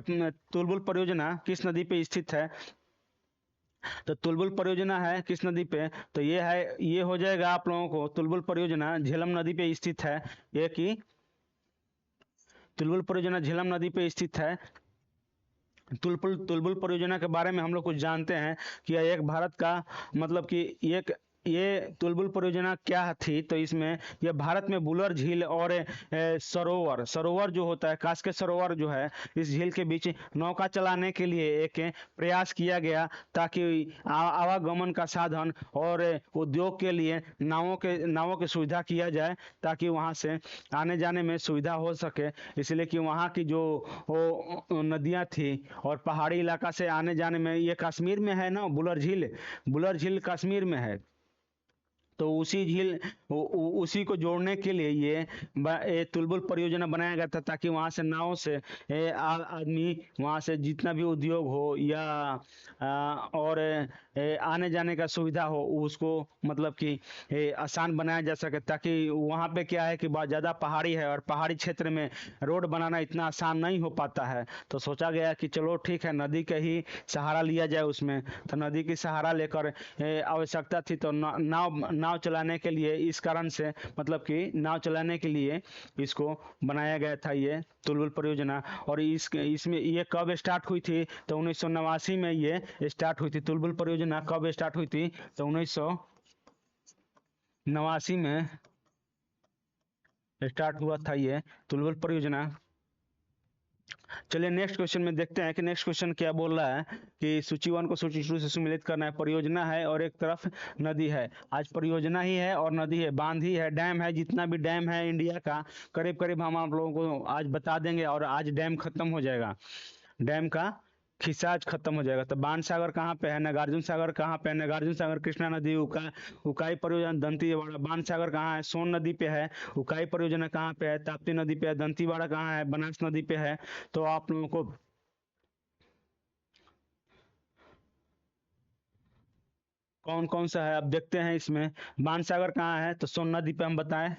तुलबुल परियोजना किस नदी पे स्थित है? तो तुलबुल परियोजना है किस नदी पे? तो ये है, ये हो जाएगा आप लोगों को, तुलबुल परियोजना झेलम नदी पे स्थित है। ये कि तुलबुल परियोजना झेलम नदी पे स्थित है। तुलबुल तुलबुल परियोजना के बारे में हम लोग कुछ जानते हैं कि यह एक भारत का मतलब कि एक, ये तुलबुल परियोजना क्या थी? तो इसमें यह भारत में बुलर झील और सरोवर, सरोवर जो होता है कास्केड सरोवर जो है, इस झील के बीच नौका चलाने के लिए एक प्रयास किया गया ताकि आवागमन का साधन और उद्योग के लिए नावों की सुविधा किया जाए ताकि वहां से आने जाने में सुविधा हो सके। इसलिए कि वहाँ की जो वो नदियाँ थी और पहाड़ी इलाका से आने जाने में, ये कश्मीर में है ना बुलर झील, बुलर झील कश्मीर में है। तो उसी झील उसी को जोड़ने के लिए ये तुलबुल परियोजना बनाया गया था, ताकि वहाँ से नाव से आदमी वहाँ से जितना भी उद्योग हो या और आने जाने का सुविधा हो उसको मतलब कि आसान बनाया जा सके, ताकि वहाँ पे क्या है कि बहुत ज़्यादा पहाड़ी है और पहाड़ी क्षेत्र में रोड बनाना इतना आसान नहीं हो पाता है। तो सोचा गया कि चलो ठीक है, नदी का ही सहारा लिया जाए उसमें। तो नदी की सहारा लेकर आवश्यकता थी, तो नाव नाव चलाने के लिए, इस कारण से मतलब कि नाव चलाने के लिए इसको बनाया गया था ये तुलबुल परियोजना। और इसमें ये कब स्टार्ट हुई थी? तो 1989 में ये स्टार्ट हुई थी। तुलबुल परियोजना कब स्टार्ट हुई थी? तो 1989 में स्टार्ट हुआ था ये तुलबुल परियोजना। चलिए नेक्स्ट क्वेश्चन में देखते हैं कि नेक्स्ट क्वेश्चन क्या बोल रहा है कि सूची 1 को सूची 2 से सम्मिलित करना है। परियोजना है और एक तरफ नदी है। आज परियोजना ही है और नदी है, बांध ही है, डैम है। जितना भी डैम है इंडिया का करीब करीब हम आप लोगों को आज बता देंगे, और आज डैम खत्म हो जाएगा, डैम का खिस्सा आज खत्म हो जाएगा। तो बाण सागर कहाँ पे है? नागार्जुन सागर कहाँ पे है? नागार्जुन सागर कृष्णा नदी, उकाई परियोजना दंतीवाड़ा। बाण सागर कहाँ है? सोन नदी पे है। उकाई परियोजना कहाँ पे है? ताप्ती नदी पे है। दंतीवाड़ा कहाँ है? बनास नदी पे है। तो आप लोगों को कौन कौन सा है अब देखते हैं इसमें। बाण सागर कहाँ है? तो सोन नदी पे हम बताएं।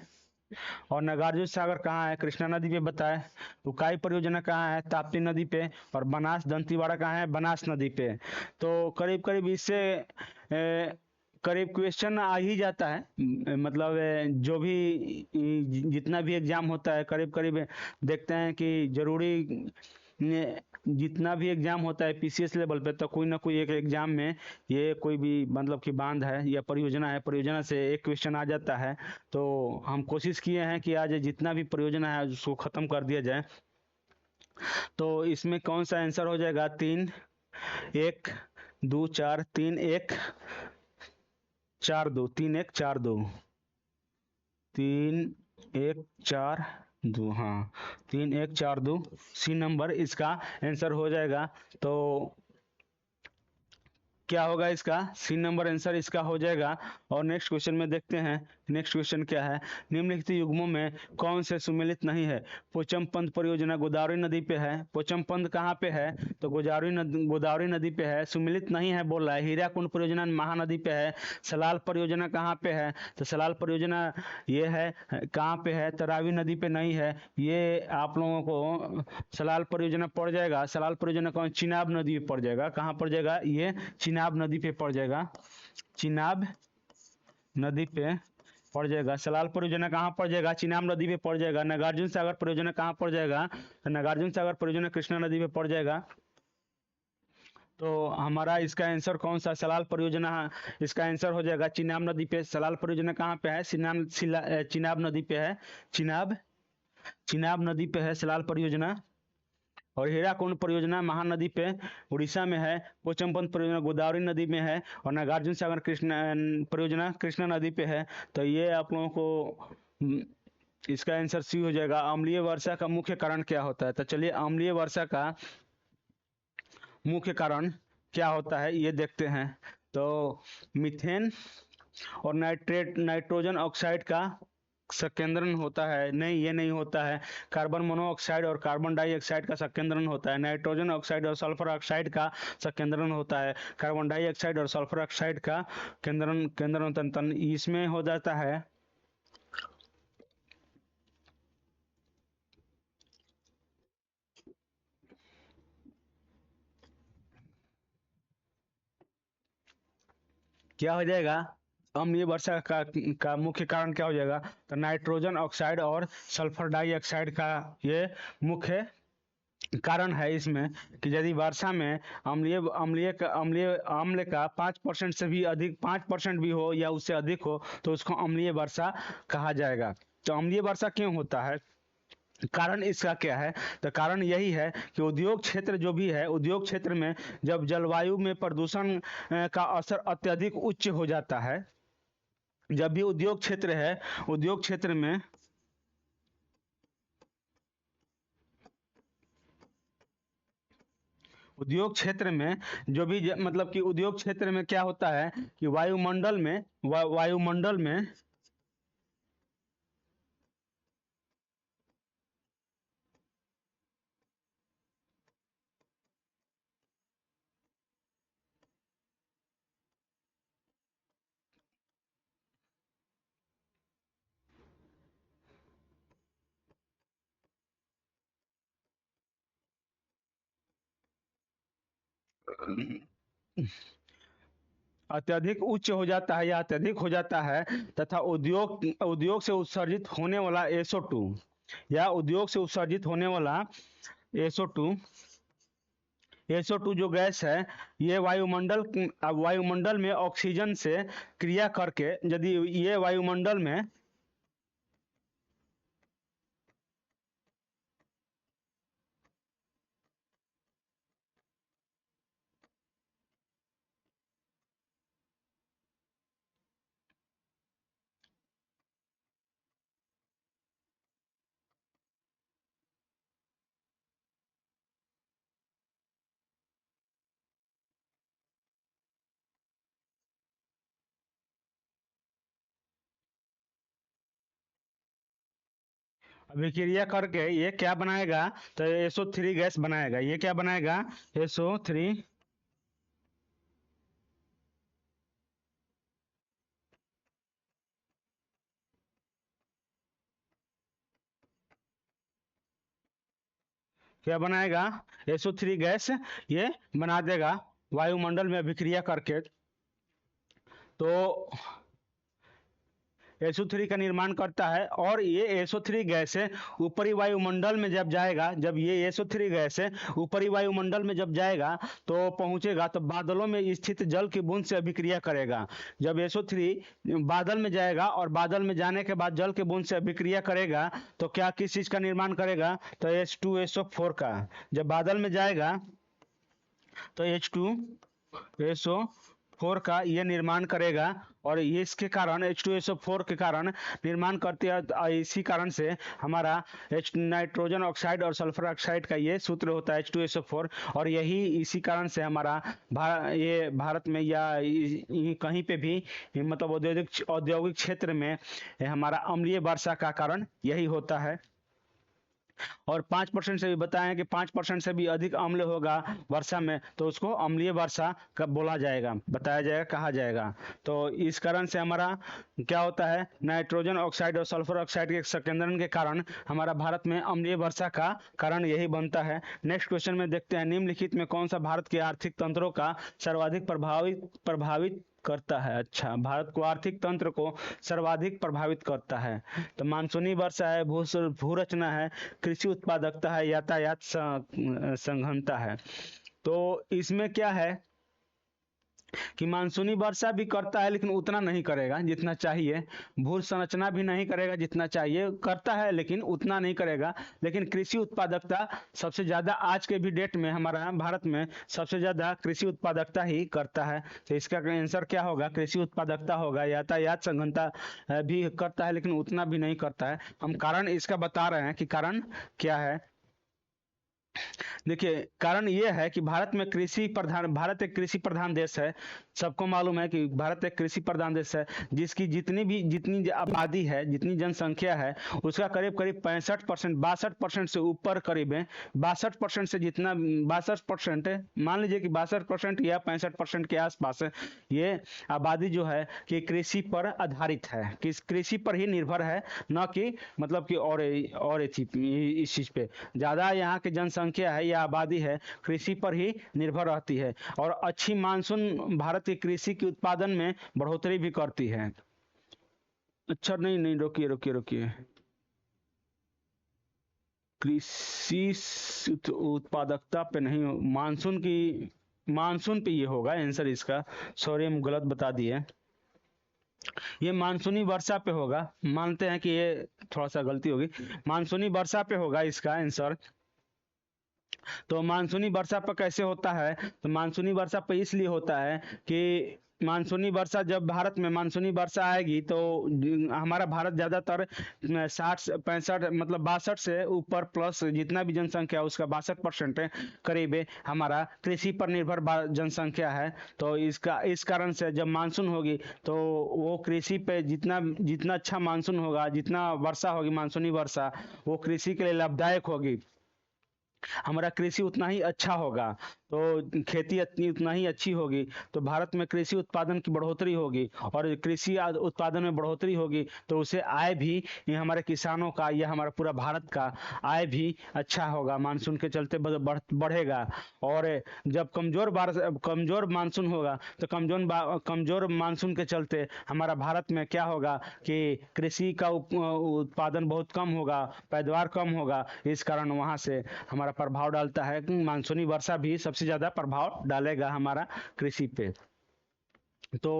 और नागार्जुन सागर कहाँ है? कृष्णा नदी पे बताए। उकाई परियोजना कहाँ है? ताप्ती नदी पे। और बनास दंतीवाड़ा कहाँ है? बनास नदी पे। तो करीब करीब इससे करीब क्वेश्चन आ ही जाता है। मतलब जो भी जितना भी एग्जाम होता है करीब करीब देखते हैं कि जरूरी जितना भी एग्जाम होता है पीसीएस लेवल पे, तो कोई ना कोई एक एग्जाम में ये कोई भी मतलब कि बांध है या परियोजना है, परियोजना से एक क्वेश्चन आ जाता है। तो हम कोशिश किए हैं कि आज जितना भी परियोजना है उसको खत्म कर दिया जाए। तो इसमें कौन सा आंसर हो जाएगा? 3 1 2 4 3 1 4 2 3 1 4 2 3 1 4 2, हाँ 3 1 4 2 सी नंबर इसका आंसर हो जाएगा। तो क्या होगा इसका? सी नंबर आंसर इसका हो जाएगा। और नेक्स्ट क्वेश्चन में देखते हैं। नेक्स्ट क्वेश्चन क्या है? निम्नलिखित युग्मों में कौन से सुमेलित नहीं है? पोचमपंत परियोजना गोदावरी नदी पे है। पोचमपंत कहाँ पे है? तो गोदावरी नदी पे है, सुमेलित नहीं है बोल रहा है। हीराकुंड परियोजना महानदी पे है। सलाल परियोजना कहाँ पे है? तो सलाल परियोजना ये है कहाँ पे है? तो रावी नदी पे नहीं है। ये आप लोगों को सलाल परियोजना पड़ जाएगा। सलाल परियोजना कौन? चिनाब नदी पे पड़ जाएगा। कहाँ पड़ जाएगा? ये चिनाब नदी पे पड़ जाएगा। चिनाब नदी पे पड़ जाएगा। सलाल परियोजना कहाँ पड़ जाएगा? चिनाब नदी पे पड़ जाएगा। नागार्जुन सागर परियोजना कहाँ पड़ जाएगा? तो नागार्जुन सागर परियोजना कृष्णा नदी पे पड़ जाएगा। तो हमारा इसका आंसर कौन सा? सलाल परियोजना इसका आंसर हो जाएगा चिनाब नदी पे। सलाल परियोजना कहाँ पे है? चिनाब नदी पे है। चिनाब चिनाब नदी पे है सलाल परियोजना। और हीराकुंड परियोजना महानदी पे उड़ीसा में है। पोचमपंत परियोजना गोदावरी नदी में है। और नागार्जुन सागर कृष्णा परियोजना कृष्णा नदी पे है। तो ये आप लोगों को इसका आंसर सी हो जाएगा। अम्लीय वर्षा का मुख्य कारण क्या होता है? तो चलिए अम्लीय वर्षा का मुख्य कारण क्या होता है ये देखते हैं। तो मीथेन और नाइट्रोजन ऑक्साइड का संकेंद्रण होता है। नहीं, ये नहीं होता है। कार्बन मोनोऑक्साइड और कार्बन डाइऑक्साइड का संकेंद्रण होता है। नाइट्रोजन ऑक्साइड और सल्फर ऑक्साइड का संकेंद्रण होता है। कार्बन डाइऑक्साइड और सल्फर ऑक्साइड का केंद्रण इसमें हो जाता है। क्या हो जाएगा? अम्लीय वर्षा का मुख्य कारण क्या हो जाएगा? तो नाइट्रोजन ऑक्साइड और सल्फर डाइऑक्साइड का ये मुख्य कारण है इसमें कि यदि वर्षा में अम्लीय अम्लीय का अम्लीय अम्ल का 5% से भी अधिक, 5% भी हो या उससे अधिक हो, तो उसको अम्लीय वर्षा कहा जाएगा। तो अम्लीय वर्षा क्यों होता है? कारण इसका क्या है? तो कारण यही है कि उद्योग क्षेत्र जो भी है, उद्योग क्षेत्र में जब जलवायु में प्रदूषण का असर अत्यधिक उच्च हो जाता है, जब भी उद्योग क्षेत्र है, उद्योग क्षेत्र में उद्योग क्षेत्र में जो भी मतलब कि उद्योग क्षेत्र में क्या होता है कि वायुमंडल में वायुमंडल में अत्यधिक उच्च हो जाता है या अत्यधिक हो जाता है, तथा उद्योग उद्योग से उत्सर्जित होने वाला SO2 या उद्योग से उत्सर्जित होने वाला SO2 SO2 जो गैस है, ये वायुमंडल में ऑक्सीजन से क्रिया करके यदि ये वायुमंडल में अभिक्रिया करके ये क्या बनाएगा, तो SO3 गैस बनाएगा। ये क्या बनाएगा, SO3। क्या बनाएगा, SO3 गैस ये बना देगा वायुमंडल में अभिक्रिया करके। तो SO3 का निर्माण करता है, और ये SO3 गैस है ऊपरी वायुमंडल में जब जाएगा, जब ये SO3 गैस है ऊपरी वायुमंडल में जब जाएगा तो पहुंचेगा तो बादलों में स्थित जल की बूंद से अभिक्रिया करेगा। जब SO3 बादल में जाएगा और बादल में जाने के बाद जल के बूंद से अभिक्रिया करेगा तो क्या किस चीज का निर्माण करेगा, तो H2SO4 का। जब बादल में जाएगा तो H2SO4 का ये निर्माण करेगा, और ये इसके कारण H2SO4 के कारण निर्माण करते हैं। इसी कारण से हमारा नाइट्रोजन ऑक्साइड और सल्फर ऑक्साइड का ये सूत्र होता है H2SO4। और यही इसी कारण से हमारा ये भारत में या कहीं पे भी मतलब औद्योगिक क्षेत्र में हमारा अम्लीय वर्षा का कारण यही होता है। और 5% से भी बताएं कि 5% से भी अधिक अम्ल होगा वर्षा में तो उसको अम्लीय वर्षा कब बोला जाएगा, बताया जाएगा, कहा जाएगा। तो इस कारण से हमारा क्या होता है, नाइट्रोजन ऑक्साइड और सल्फर ऑक्साइड के संकेंद्रण के कारण हमारा भारत में अम्लीय वर्षा का कारण यही बनता है। नेक्स्ट क्वेश्चन में देखते हैं, निम्नलिखित में कौन सा भारत के आर्थिक तंत्रों का सर्वाधिक प्रभावित करता है। अच्छा, भारत को आर्थिक तंत्र को सर्वाधिक प्रभावित करता है तो मानसूनी वर्षा है, भूरचना है, कृषि उत्पादकता है, यातायात सघनता है। तो इसमें क्या है कि मानसूनी वर्षा भी करता है लेकिन उतना नहीं करेगा जितना चाहिए, भू संरचना भी नहीं करेगा जितना चाहिए, करता है लेकिन उतना नहीं करेगा। लेकिन कृषि उत्पादकता सबसे ज्यादा आज के भी डेट में हमारा भारत में सबसे ज्यादा कृषि उत्पादकता ही करता है। तो इसका आंसर क्या होगा, कृषि उत्पादकता होगा। यातायात सघनता भी करता है लेकिन उतना भी नहीं करता है। हम कारण इसका बता रहे हैं कि कारण क्या है। देखिए, कारण यह है कि भारत एक कृषि प्रधान देश है। सबको मालूम है कि भारत एक कृषि प्रधान देश है, जिसकी जितनी आबादी है, जितनी जनसंख्या है, उसका करीब करीब 65%, 62% से ऊपर करीब है। 62% से जितना 62% है, मान लीजिए कि 62% या 65% के आसपास है, ये आबादी जो है कि कृषि पर आधारित है, कि कृषि पर ही निर्भर है, न कि मतलब कि और इस चीज पे ज्यादा यहाँ की जनसंख्या है या आबादी है कृषि पर ही निर्भर रहती है। और अच्छी मानसून भारत की कृषि के उत्पादन में बढ़ोतरी भी करती है। अच्छा, नहीं नहीं, रोकिए रोकिए रोकिए, कृषि उत्पादकता पे नहीं, मानसून पे ये होगा आंसर इसका। सॉरी, हम गलत बता दिए, ये मानसूनी वर्षा पे होगा। मानते हैं कि ये थोड़ा सा गलती होगी, मानसूनी वर्षा पे होगा इसका आंसर। तो मानसूनी वर्षा पर कैसे होता है, तो मानसूनी वर्षा पे इसलिए होता है कि मानसूनी वर्षा, जब भारत में मानसूनी वर्षा आएगी तो हमारा भारत ज़्यादातर 60 65 मतलब 62 से ऊपर प्लस जितना भी जनसंख्या है उसका 62% है करीब है, हमारा कृषि पर निर्भर जनसंख्या है। तो इस कारण से जब मानसून होगी तो वो कृषि पे जितना जितना अच्छा मानसून होगा, जितना वर्षा होगी मानसूनी वर्षा, वो कृषि के लिए लाभदायक होगी, हमारा कृषि उतना ही अच्छा होगा, तो खेती उतना ही अच्छी होगी, तो भारत में कृषि उत्पादन की बढ़ोतरी होगी, और कृषि उत्पादन में बढ़ोतरी होगी तो उसे आय भी, ये हमारे किसानों का या हमारा पूरा भारत का आय भी अच्छा होगा, मानसून के चलते बढ़ेगा। और जब कमजोर मानसून होगा तो कमजोर मानसून के चलते हमारा भारत में क्या होगा कि कृषि का उत्पादन बहुत कम होगा, पैदावार कम होगा, इस कारण वहां से हमारा प्रभाव डालता है। मानसूनी वर्षा भी सबसे ज्यादा प्रभाव डालेगा हमारा कृषि पे। तो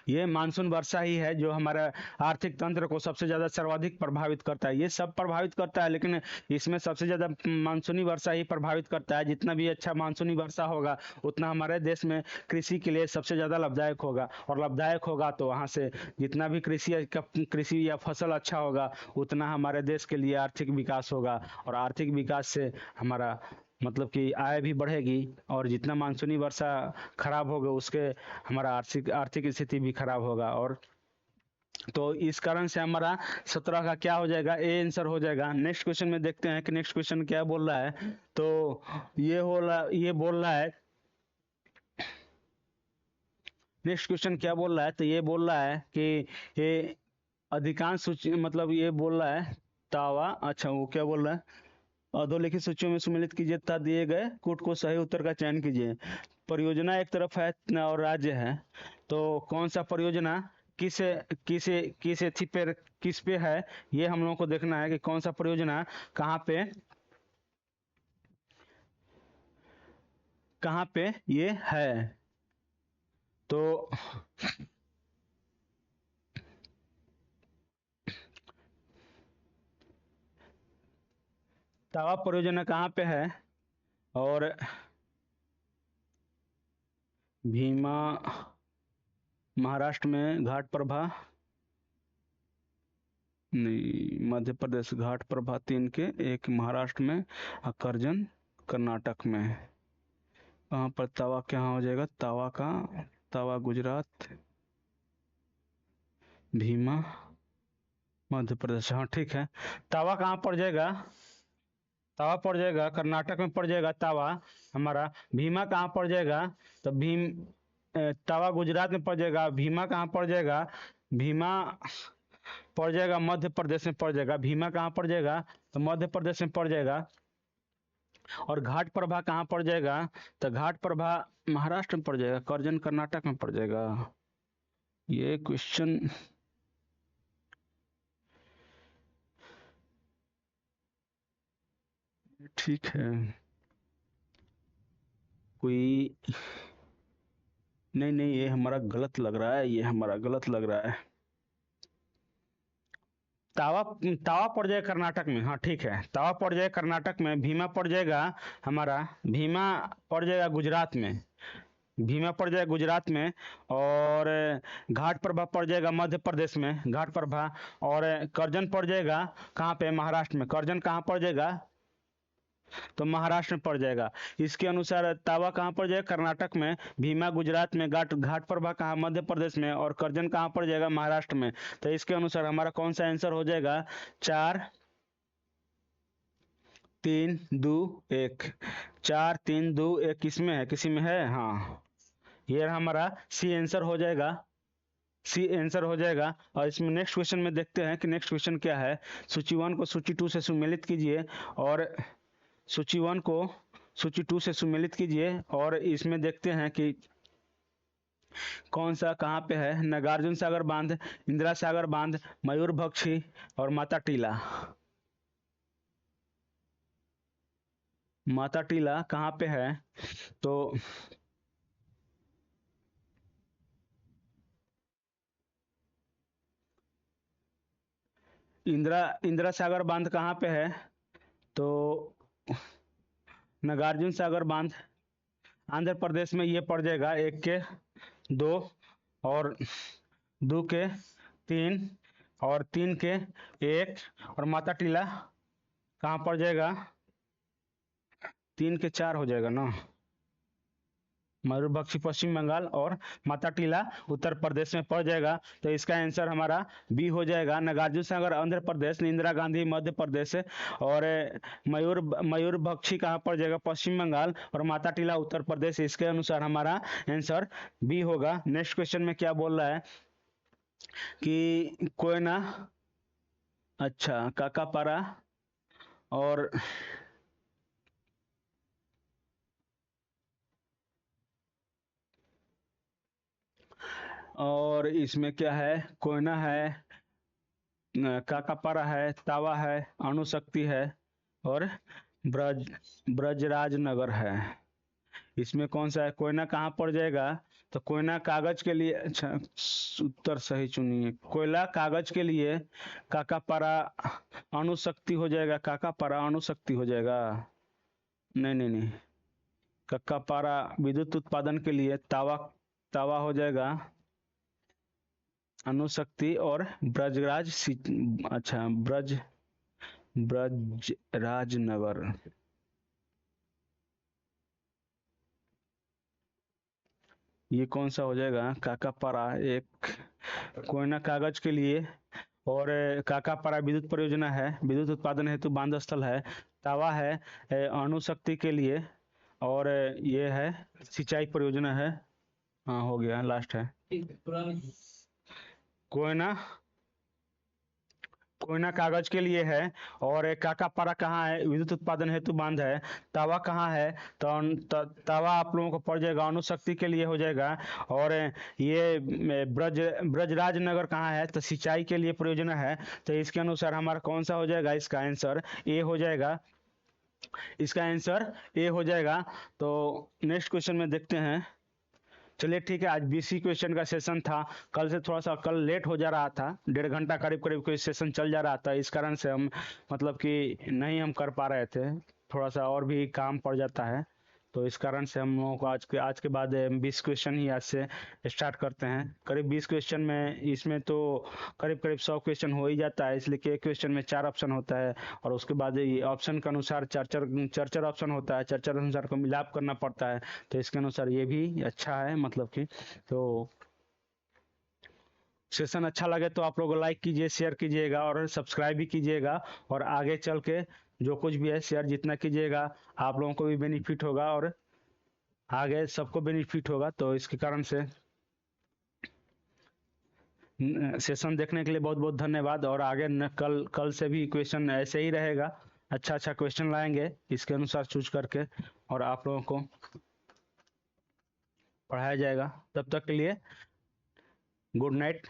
ये मानसून वर्षा ही है जो हमारा आर्थिक तंत्र को सबसे ज्यादा सर्वाधिक प्रभावित करता है। ये सब प्रभावित करता है लेकिन इसमें सबसे ज्यादा मानसूनी वर्षा ही प्रभावित करता है। जितना भी अच्छा मानसूनी वर्षा होगा उतना हमारे देश में कृषि के लिए सबसे ज्यादा लाभदायक होगा, और लाभदायक होगा तो वहां से जितना भी कृषि या फसल अच्छा होगा उतना हमारे देश के लिए आर्थिक विकास होगा, और आर्थिक विकास से हमारा मतलब कि आय भी बढ़ेगी, और जितना मानसूनी वर्षा खराब होगा उसके हमारा आर्थिक आर्थिक स्थिति भी खराब होगा। और तो इस कारण से हमारा 17 का क्या हो जाएगा, ए आंसर हो जाएगा। नेक्स्ट क्वेश्चन में देखते हैं कि नेक्स्ट क्वेश्चन क्या बोल रहा है। तो ये बोल रहा है, नेक्स्ट क्वेश्चन क्या बोल रहा है, तो ये बोल रहा है कि ये अधिकांश सूची, मतलब ये बोल रहा है तावा, अच्छा वो क्या बोल रहा है, अधोलिखित सूचियों में सम्मिलित कीजिए तथा दिए गए कूट को सही उत्तर का चयन कीजिए। परियोजना एक तरफ है और राज्य है, तो कौन सा परियोजना किस किस एथी पे, किस पे है, ये हम लोगों को देखना है कि कौन सा परियोजना कहाँ पे ये है। तो तावा परियोजना कहाँ पे है, और भीमा महाराष्ट्र में, घाट प्रभा नहीं, मध्य प्रदेश घाट प्रभा 3 के, एक महाराष्ट्र में, करजन कर्नाटक में। कहाँ पर तवा कहाँ हो जाएगा, तवा का, तवा गुजरात, भीमा मध्य प्रदेश, हाँ ठीक है। तवा कहाँ पड़ जाएगा, तवा पड़ जाएगा कर्नाटक में पड़ जाएगा तवा हमारा। भीमा कहाँ पड़ जाएगा, तो तवा गुजरात में पड़ जाएगा। भीमा कहाँ पड़ जाएगा, भीमा पड़ जाएगा मध्य प्रदेश में पड़ जाएगा। भीमा कहाँ पड़ जाएगा, तो मध्य प्रदेश में पड़ जाएगा। और घाट प्रभा कहाँ पड़ जाएगा, तो घाट प्रभा महाराष्ट्र में पड़ जाएगा, करजन कर्नाटक में पड़ जाएगा। ये क्वेश्चन ठीक है, कोई नहीं नहीं, ये हमारा गलत लग रहा है, ये हमारा गलत लग रहा है। तावा तावा पड़ जाएगा कर्नाटक में, हाँ ठीक है, तावा पड़ जाएगा कर्नाटक में। भीमा पड़ जाएगा हमारा, भीमा पड़ जाएगा गुजरात में, भीमा पड़ जाएगा गुजरात में। और घाट प्रभा पड़ जाएगा मध्य प्रदेश में, घाट प्रभा। और करजन पड़ जाएगा कहाँ पे, महाराष्ट्र में। करजन कहाँ पड़ जाएगा, तो महाराष्ट्र में पड़ जाएगा। इसके अनुसार तावा कहाँ पड़ जाएगा, कर्नाटक में। भीमा गुजरात में, घाट घाट प्रभा कहाँ, मध्य प्रदेश में। और करजन कहाँ पड़ जाएगा, महाराष्ट्र में। तो इसके अनुसार हमारा कौन सा आंसर हो जाएगा, 4 3 2 1, 4 3 2 1 किसमें है, किसी में है, हाँ ये हमारा सी आंसर हो जाएगा, सी आंसर हो जाएगा। और इसमें नेक्स्ट क्वेश्चन में देखते हैं कि नेक्स्ट क्वेश्चन क्या है। सूची 1 को सूची 2 से सम्मिलित कीजिए, और सूची 1 को सूची 2 से सम्मिलित कीजिए, और इसमें देखते हैं कि कौन सा कहाँ पे है। नागार्जुन सागर बांध, इंदिरा सागर बांध, मयूरभक्षी और माता टीला। माता टीला कहाँ पे है, तो इंदिरा इंदिरा सागर बांध कहाँ पे है, तो नागार्जुन सागर बांध आंध्र प्रदेश में ये पड़ जाएगा। 1 के 2 और 2 के 3 और 3 के 1 और माता टीला कहाँ पड़ जाएगा? 3 के 4 हो जाएगा ना। मयूरभक्षी पश्चिम बंगाल और माता टीला उत्तर प्रदेश में पड़ जाएगा। तो इसका आंसर हमारा बी हो जाएगा। नागार्जुन सागर आंध्र प्रदेश, इंदिरा गांधी मध्य प्रदेश और मयूरभक्षी कहाँ पड़ जाएगा? पश्चिम बंगाल और माता टीला उत्तर प्रदेश। इसके अनुसार हमारा आंसर बी होगा। नेक्स्ट क्वेश्चन में क्या बोल रहा है कि कोयना, अच्छा, काकापारा और इसमें क्या है? कोयना है, काकापारा है, तावा है, अणुशक्ति है और ब्रज ब्रजराज नगर है। इसमें कौन सा है? कोयना कहाँ पड़ जाएगा? तो कोयना कागज के लिए, अच्छा, उत्तर सही चुनिए। कोयला कागज के लिए काकापारा अणुशक्ति हो जाएगा। काकापारा अणुशक्ति हो जाएगा। नहीं नहीं नहीं, काकापारा विद्युत उत्पादन के लिए तावा तावा हो जाएगा अणुशक्ति और अच्छा, ब्रजराजनगर। ये कौन सा हो जाएगा? काकापारा एक कोयना कागज के लिए और काकापारा विद्युत परियोजना है, विद्युत उत्पादन हेतु बांध स्थल है। तावा है अणुशक्ति के लिए और ये है सिंचाई परियोजना है। हाँ, हो गया, लास्ट है। कोयना कोयना कागज के लिए है और काकापारा कहाँ है? विद्युत उत्पादन हेतु बांध है। तावा कहाँ है? तो तावा आप लोगों को पड़ जाएगा अणुशक्ति के लिए हो जाएगा। और ये ब्रजराज नगर कहाँ है? तो सिंचाई के लिए परियोजना है। तो इसके अनुसार हमारा कौन सा हो जाएगा? इसका आंसर ए हो जाएगा। इसका आंसर ए हो जाएगा। तो नेक्स्ट क्वेश्चन में देखते हैं। चलिए ठीक है, आज बीसी क्वेश्चन का सेशन था। कल से थोड़ा सा कल लेट हो जा रहा था, 1.5 घंटा करीब करीब कोई सेशन चल जा रहा था। इस कारण से हम मतलब कि नहीं हम कर पा रहे थे, थोड़ा सा और भी काम पड़ जाता है। तो इस कारण से हम लोगों को आज के बाद 20 क्वेश्चन ही आज से स्टार्ट करते हैं। करीब 20 क्वेश्चन में इसमें तो करीब करीब 100 क्वेश्चन हो ही जाता है, इसलिए कि एक क्वेश्चन में 4 ऑप्शन होता है और उसके बाद ये ऑप्शन के अनुसार चार ऑप्शन होता है, चार अनुसार को मिलाप करना पड़ता है। तो इसके अनुसार ये भी अच्छा है, मतलब कि तो सेशन अच्छा लगे तो आप लोग लाइक कीजिए, शेयर कीजिएगा और सब्सक्राइब भी कीजिएगा। और आगे चल के जो कुछ भी है शेयर जितना कीजिएगा आप लोगों को भी बेनिफिट होगा और आगे सबको बेनिफिट होगा। तो इसके कारण से सेशन देखने के लिए बहुत बहुत धन्यवाद। और आगे कल से भी क्वेश्चन ऐसे ही रहेगा, अच्छा अच्छा क्वेश्चन लाएंगे इसके अनुसार चूज करके और आप लोगों को पढ़ाया जाएगा। तब तक के लिए गुड नाइट।